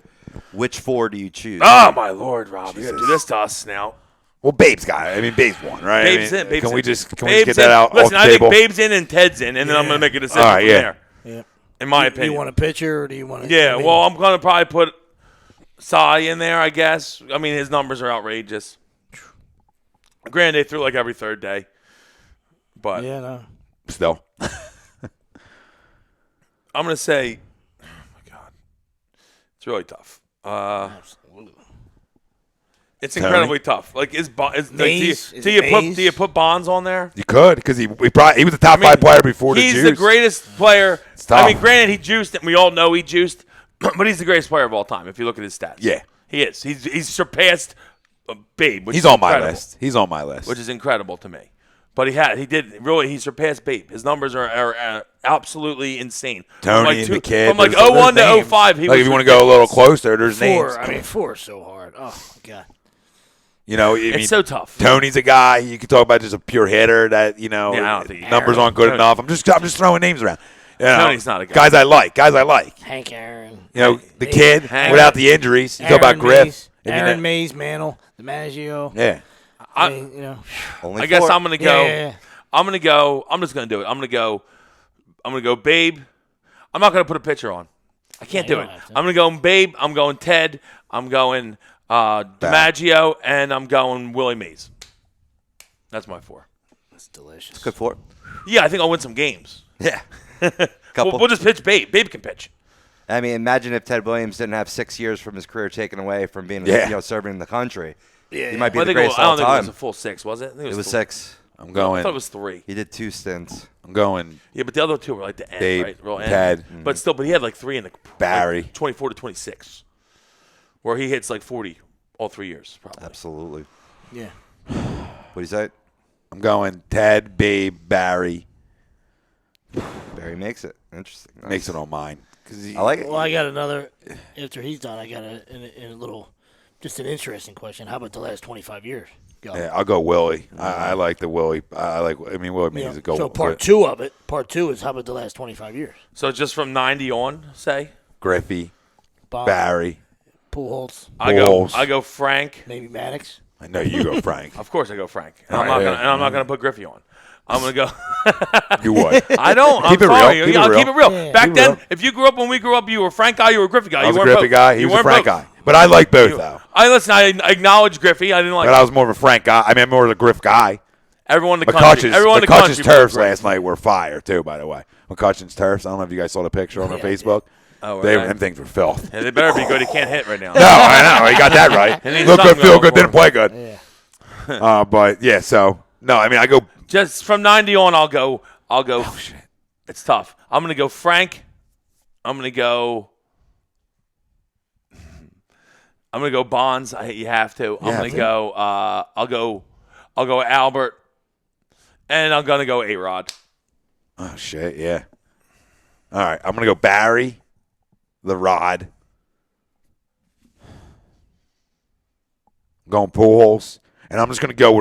Which 4 do you choose? Oh my Lord, Rob! You do this to us now. Well, Babe's got it. I mean, Babe's won, right? Babe's I mean, in. Babe's can we in. just Babe's get that in. out Listen, off the I table? think Babe's in and Ted's in, and then I'm going to make a decision All right, from yeah. there. Yeah. In my Do opinion. you want a pitcher or do you want to? Yeah, well, I'm going to probably put Cy in there, I guess. I mean, his numbers are outrageous. Granted, they threw like every third day. But Yeah, no. Still. I'm going to say, oh, my God. It's really tough. Absolutely. It's incredibly tough. Like, do Mays? Is it you Mays? put Bonds on there? You could, because he was the top 5 player before the He's juice. the greatest player. tough. I mean, granted, he juiced, and we all know he juiced, but he's the greatest player of all time if you look at his stats. Yeah. He is. He's surpassed Babe, which He's is on my incredible, list. He's on my list. which is incredible to me. But he surpassed Babe. His numbers are absolutely insane. Tony and the kid. From like there's 01 to names. 05, he Like was if you want to go a little closer, there's 4. names. I mean, 4 is so hard. Oh my God. You know, It's so tough. Tony's a guy you could talk about, just a pure hitter that Yeah, I don't think numbers aren't good Tony. enough. I'm just throwing names around. You know, Tony's not a guy. Guys I like. Hank Aaron. You know, the Mays. kid Hank. without the injuries. You talk about Aaron Griff. Mays, If you Aaron know- Mays, Mantle, DiMaggio. Yeah. I mean, you know. Only I guess 4. I'm gonna go. Yeah. I'm gonna go. I'm just gonna do it. I'm gonna go. Babe. I'm not gonna put a picture on. I can't you do don't it. have to. I'm gonna go Babe. I'm going Ted. I'm going DiMaggio, and I'm going Willie Mays. That's my 4. That's delicious. Good 4. Yeah, I think I'll win some games. Yeah. Couple. We'll just pitch Babe. Babe can pitch. I mean, imagine if Ted Williams didn't have 6 years from his career taken away from being, serving in the country. Yeah, He might be Well, the I greatest don't of all think it was time. a full 6, was it? I think It was 3. 6. I'm I going. thought it was 3. He did 2 stints. I'm going. Yeah, but the other 2 were like the end, Babe, right? Real end. Ted. But still, he had like 3 in the Barry. like 24 to 26, where he hits like 40 all 3 years, probably. Absolutely. Yeah. What do you say? I'm going Ted, Babe, Barry. Barry makes it. Interesting. Nice. Makes it on mine. I like it. Well, I got another. After he's done, I got a little, just an interesting question. How about the last 25 years? Go. Yeah, I'll go Willie. I like the Willie. Willie You Mays know, is a goal. so part 2 of it. Part 2 is how about the last 25 years? So just from 90 on, say. Griffey, Bob, Barry. Pujols, I go Frank. maybe Maddox. I know you go Frank. Of course, I go Frank. And All I'm right, not yeah. gonna. And I'm not gonna put Griffey on. I'm gonna go. You would. I don't. Keep I'm it real. sorry. Keep it I'll real. keep it real. Yeah. Back Keep it then, real. if you grew up when we grew up, you were a Frank guy. You were a Griffey guy. I was you a weren't Griffey both. guy. He You was a weren't Frank both. guy. But I like both, though. I acknowledge Griffey. I didn't like But I was more of a Frank guy. I mean, I'm more of a Griff guy. everyone in the country. Everyone in the country. McCutcheon's turfs last night were fire, too, by the way. McCutcheon's turfs. I don't know if you guys saw the picture on Facebook. Oh, Them things were filth. Yeah, they better be good. He can't hit right now. No, I know. He got that right. He needs Look good, something feel going good, for didn't him. play good. Yeah. But, yeah, so, no, I mean, I go. Just from 90 on, I'll go. Oh, shit. It's tough. I'm gonna go Frank. I'm gonna go Bonds. You have to. I'm gonna go. I'll go Albert, and I'm gonna go A-Rod. Oh, shit, yeah. All right, I'm going to go Barry, the Rod. I'm going Pujols, and I'm just going to go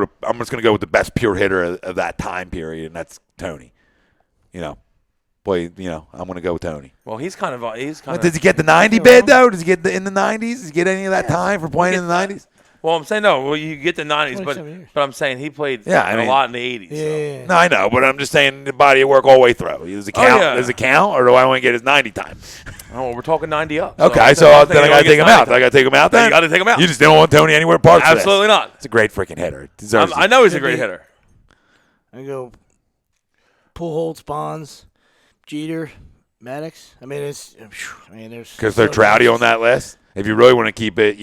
with the best pure hitter of that time period, and that's Tony. You know, I'm going to go with Tony. Well, he's kind of. Does he get the 90 bid though? Does he get in the 90s? Does he get any of that time for playing in the 90s? Well, I'm saying no. Well, you get the 90s, 27 years. but I'm saying he played Yeah, I a mean- lot in the 80s. so. Yeah. No, I know, but I'm just saying the body of work all the way through. Does it count? yeah. Does it count, or do I only get his 90 time? Oh, well, we're talking 90 up. Okay, so I'm then I got to take him out. I got to take him out. Then Then you gotta take him out. You just don't want Tony anywhere parts. of this. Absolutely not. It's a great freaking hitter. Deserves I it. know he's a great hitter. I go Pujols, Bonds, Jeter, Maddox. I mean, there's. Because they're Trouty on that list. If you really want to keep it,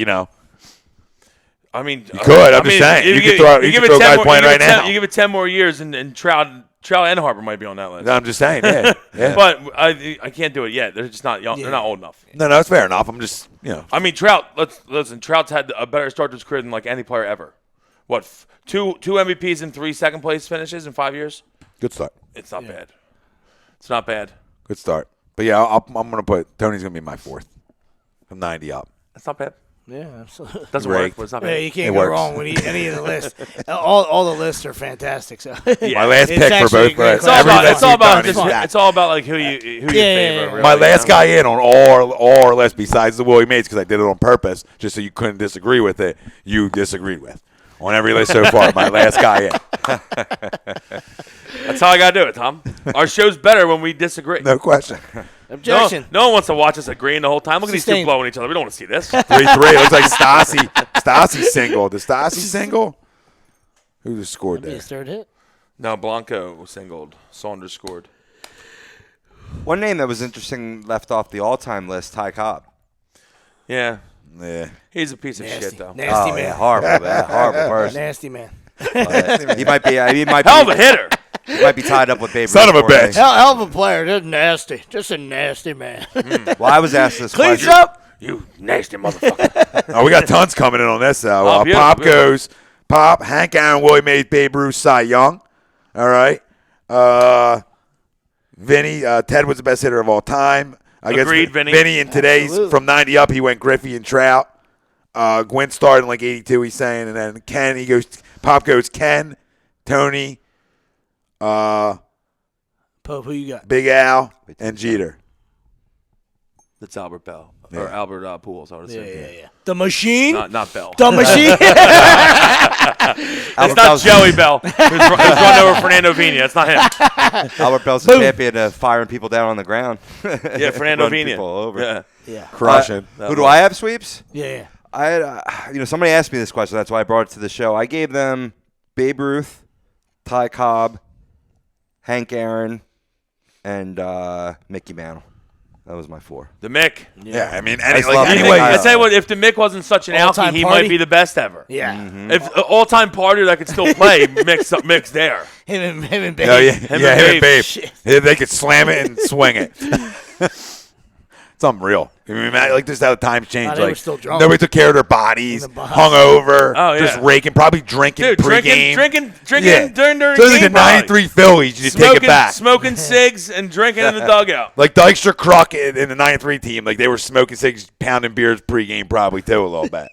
I mean, You could. I'm just saying. You could throw- you could throw guys playing right now. You give it 10 more years, and Trout and Harper might be on that list. I'm just saying. Yeah, yeah. But I can't do it yet. They're just not young. They're not old enough. No, it's fair enough. I'm just, I mean, Trout. Listen. Trout's had a better start to his career than like any player ever. What? Two MVPs and 3 second place finishes in 5 years. good start. It's not bad. It's not bad. Good start. But yeah, I'm going to put Tony's going to be my 4th from 90 up. It's not bad. Yeah, absolutely. Doesn't Great. work, but it's not Yeah, bad. you It can't go works. wrong with any of the lists. All the lists are fantastic. So My last It's pick for actually both. a great It's all Every about. list It's all we've about. done is that. It's all about like who you favor. yeah. Really, My you last know? guy in on all our lists besides the Willie Mays, because I did it on purpose, just so you couldn't disagree with it, you disagreed with. On every list so far, my last guy in. That's how I gotta do it, Tom. Our show's better when we disagree. No question. Objection. No one wants to watch us agreeing the whole time. Look at these two Sustained. blowing each other. We don't want to see this. 3-3. Looks like Stassi. Stassi's single. Did Stassi single? Who just scored Be there? his third hit. No, Blanco was singled. Saunders scored. One name that was interesting left off the all-time list, Ty Cobb. Yeah, Yeah. he's a piece of Nasty, shit though. nasty Oh, man. yeah, horrible, man. Horrible person. Nasty man. He might be. Hell of a hitter. He might be tied up with Babe Son Ruth of a for bitch. me. Hell of a player. Just nasty. Just a nasty man. Well, I was asked this Cleans question. up. You nasty motherfucker. Oh, we got tons coming in on this, though. Oh, beautiful, Pop beautiful. goes. Pop, Hank Aaron, Willie Mays, Babe Ruth, Cy Young. All right. Vinny, Ted was the best hitter of all time. I Agreed, guess Vinny. Vinny in today's Absolutely. from 90 up, he went Griffey and Trout. Gwen started in like 82, he's saying, and then Ken, Pop goes Ken, Tony, Pope, who you got? Big Al, and Jeter. That's Albert Bell. Or Albert Pujols, I would say. Yeah. The machine? Not Bell. The machine? It's not Joey Bell, who's run over Fernando Vina. It's not him. Albert Bell's the champion of firing people down on the ground. Yeah, Fernando Run Vina. people over. Yeah. Crushing. Who do I have, Sweeps? Yeah. I had, somebody asked me this question. That's why I brought it to the show. I gave them Babe Ruth, Ty Cobb, Hank Aaron, and Mickey Mantle. That was my 4. The Mick. Yeah, I mean, Anyway, I tell you what, if the Mick wasn't such an alky, he might be the best ever. Yeah. Mm-hmm. If an all-time partier that could still play, Mick's there. Him and Babe. Oh, yeah, Him him and and Babe. Shit. Yeah, they could slam it and swing it. It's unreal. I mean, like just how the times changed. they were Like still drunk. nobody took care of their bodies, In the bus. hungover, Oh, yeah. just raking, probably drinking Dude, pregame. drinking Yeah. during So like the game, probably. '93 Phillies, you take it back. Smoking cigs and drinking in the dugout. Like Dykstra, Kruk in the '93 team, like they were smoking cigs, pounding beers pregame, probably too a little bit.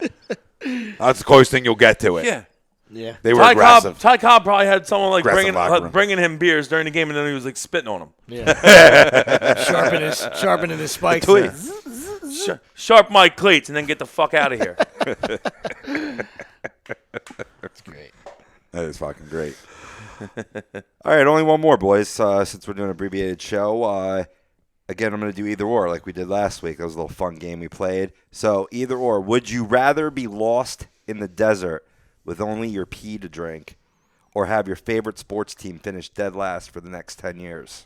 That's the closest thing you'll get to it. Yeah. Yeah. They were aggressive. Ty Cobb probably had someone like Aggressive locker room. bringing him beers during the game, and then he was like spitting on him. Yeah. Sharpening his spikes. Sharp Mike cleats, and then get the fuck out of here. That's great. That is fucking great. All right, only one more, boys, since we're doing an abbreviated show. Again, I'm going to do either or like we did last week. That was a little fun game we played. So either or. Would you rather be lost in the desert with only your pee to drink or have your favorite sports team finish dead last for the next 10 years?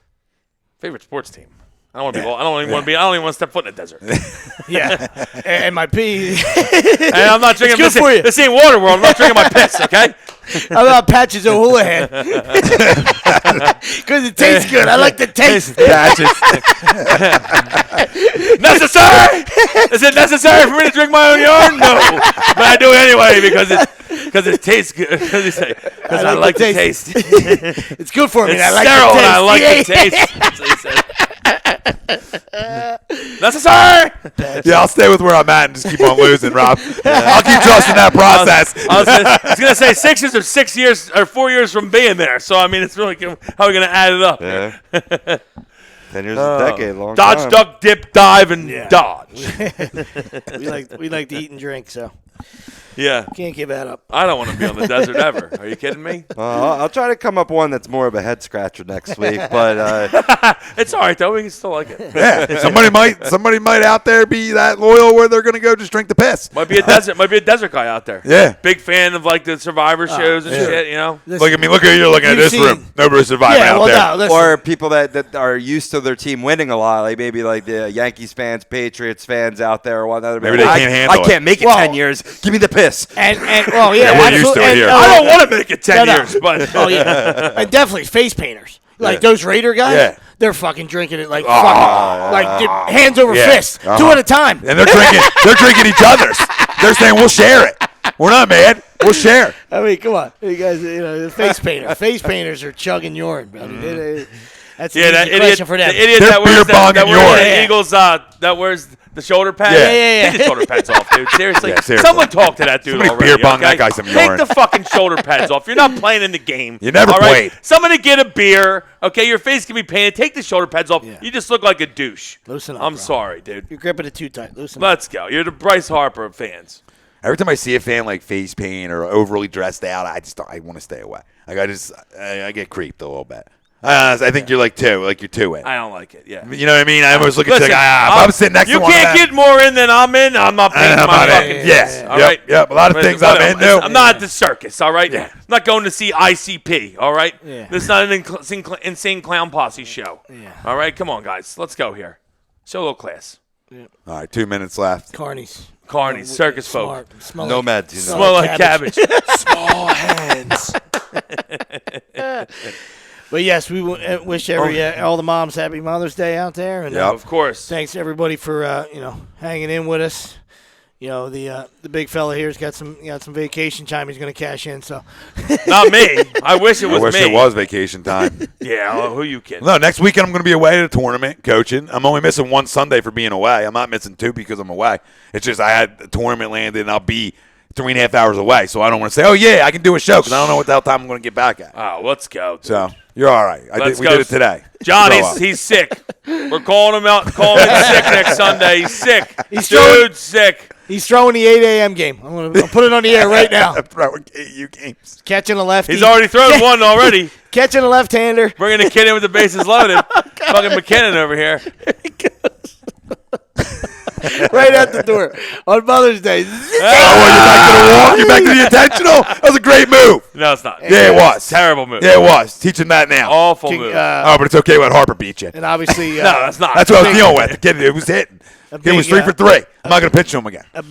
Favorite sports team. I don't want to be. I don't even want to step foot in the desert. Yeah. And my pee. And I'm not drinking. It's good for you. This ain't water world. I'm not drinking my piss. Okay. I'm not Patches O'Houlihan. Because it tastes good. I like the taste. Necessary? Is it necessary for me to drink my own urine? No, but I do anyway because it tastes good. Because I like the taste. It's good for me. It's I like sterile the and taste. I like the taste. That's what he said. Necessary? Yeah, I'll stay with where I'm at and just keep on losing, Rob. I'll keep trusting that process. I was gonna say 6 years or 6 years or 4 years from being there. So I mean, it's really how are we gonna add it up? Yeah. 10 years is a decade, long Dodge, time. duck, dip, dive, and dodge. we like to eat and drink, so Yeah. can't give that up. I don't want to be on the desert ever. Are you kidding me? I'll try to come up with one that's more of a head scratcher next week, but It's all right though. We can still like it. Yeah, somebody might out there be that loyal where they're gonna go just drink the piss. Might be a desert guy out there. Yeah. Big fan of like the Survivor shows and shit. You know. Look at me. Look at you looking at You've this seen- room. Nobody's surviving out there. No, listen. or people that are used to their team winning a lot, like maybe like the Yankees fans, Patriots fans out there, or whatnot. Maybe they can't handle I it. can't make it Well- 10 years. Give me the piss. and well, yeah, we're used to it absolutely. here. I don't want to make it 10 No. years, but Oh yeah, and definitely face painters. Like those Raider guys, Yeah. they're fucking drinking it like fucking, like dude, hands over Yeah. fist, 2 at a time. And they're drinking each other's. They're saying we'll share it. We're not mad. We'll share. I mean, come on, you guys, the face painters. Face painters are chugging urine, brother. That's yeah, an that easy idiot, question for them. the idiot They're that wears beer bonging that wears yours. the Yeah. Eagles that wears the shoulder pads. Yeah. Take the shoulder pads off, dude. Seriously. Yeah, seriously. Someone talk to that dude Somebody already. beer bong okay? that guy some Take urine. the fucking shoulder pads off. You're not playing in the game. You never all right? played. Somebody get a beer. Okay, your face can be painted. Take the shoulder pads off. Yeah. You just look like a douche. Loosen up, I'm bro. sorry, dude. You're gripping it too tight. Loosen up. Let's go. You're the Bryce Harper of fans. Every time I see a fan like face paint or overly dressed out, I want to stay away. Like I get creeped a little bit. I think you're like you're two in. I don't like it. Yeah. You know what I mean? I almost look at you Listen, like, if I'm sitting next you to one can't of them, get more in than I'm in. I'm not paying I'm my not fucking in. dues. Yeah. All Yep, right? yep. A lot of things I'm Whatever. into. I'm not at the circus. All right. Yeah. I'm not going to see ICP. All right. Yeah. This is not an insane clown posse show. Yeah. All right. Come on, guys. Let's go here. Show a little class. All right, 2 minutes left. Carnies. Carnies, circus folk. Smart. Smell Nomads, you know. Smell like cabbage. Small hands. But yes, we wish all the moms happy Mother's Day out there. And Yep. Of course. thanks everybody for hanging in with us. the big fella here's got some vacation time he's going to cash in. So Not me. I wish it was I wish me. it was vacation time. Yeah, well, who are you kidding? No, next weekend I'm going to be away at a tournament coaching. I'm only missing one Sunday for being away. I'm not missing 2 because I'm away. It's just I had a tournament landed and I'll be 3.5 hours away. So I don't want to say, oh, yeah, I can do a show because I don't know what the hell time I'm going to get back at. Oh, let's go. Dude. So you're all right. We did it today. John, Grow up. he's sick. We're calling him out. Calling him sick next Sunday. He's sick. throwing- Sick. he's throwing the 8 a.m. game. I'm going to put it on the air right now. Throwing KU games. Catching a lefty. He's already thrown one already. Catching a left-hander. Bringing the kid in with the bases loaded. Fucking McKinnon over here. right out the door on Mother's Day. Oh, you're back to the intentional? That was a great move. No, it's not. Yeah, it was. Terrible move. Yeah, it was. Teaching Matt now. Awful move. Oh, but it's okay when Harper beat you. And obviously, no, that's not. That's what I was dealing with. The kid, it was hitting. It was 3 for 3. I'm not going to pitch to him again. a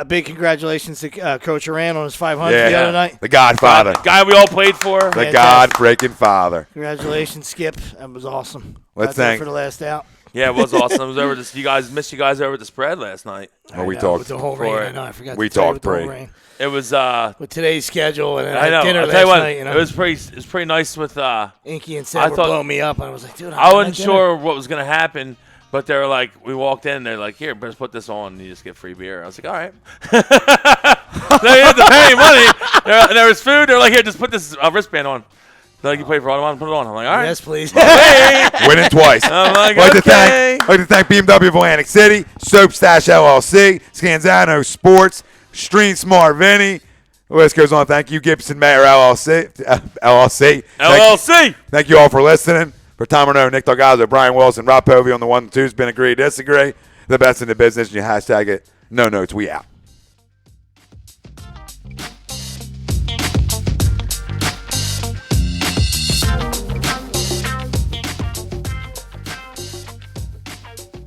big congratulations to Coach Aran on his 500 the other night. The Godfather. Guy we all played for. The Fantastic. God-freaking father. Congratulations, Skip. That was awesome. Let's Got there thank- for the last out. Yeah, it was awesome. I was over this. Missed you guys over at the spread last night. Oh, we I know, talked. with the whole rain. I know. I forgot. We to tell you talked with the whole pretty. rain. It was. With today's schedule and then I know. dinner I'll last tell you what. night. It was pretty nice with. Inky and Seth were thought- blowing me up. I was like, dude, I wasn't sure what was gonna happen, but they were like, we walked in, and they're like, here, just put this on, and you just get free beer. I was like, all right. They had to pay any money. There was food. They're like, here, just put this wristband on. They're like, you pay for Audubon, put it on. I'm like, all right. Yes, please. Hey. Winning twice. I'm like, I'd okay. like to thank BMW of Atlantic City, Soap Stash LLC, Scanzano Sports, Stream Smart Vinny. The list goes on. Thank you, Gibson Mayer LLC. LLC. Thank you all for listening. For Tom Renault, Nick Delgado, Brian Wilson, Rob Povey on the 1 and 2's been agree to disagree. The best in the business, and you hashtag it. No notes. We out.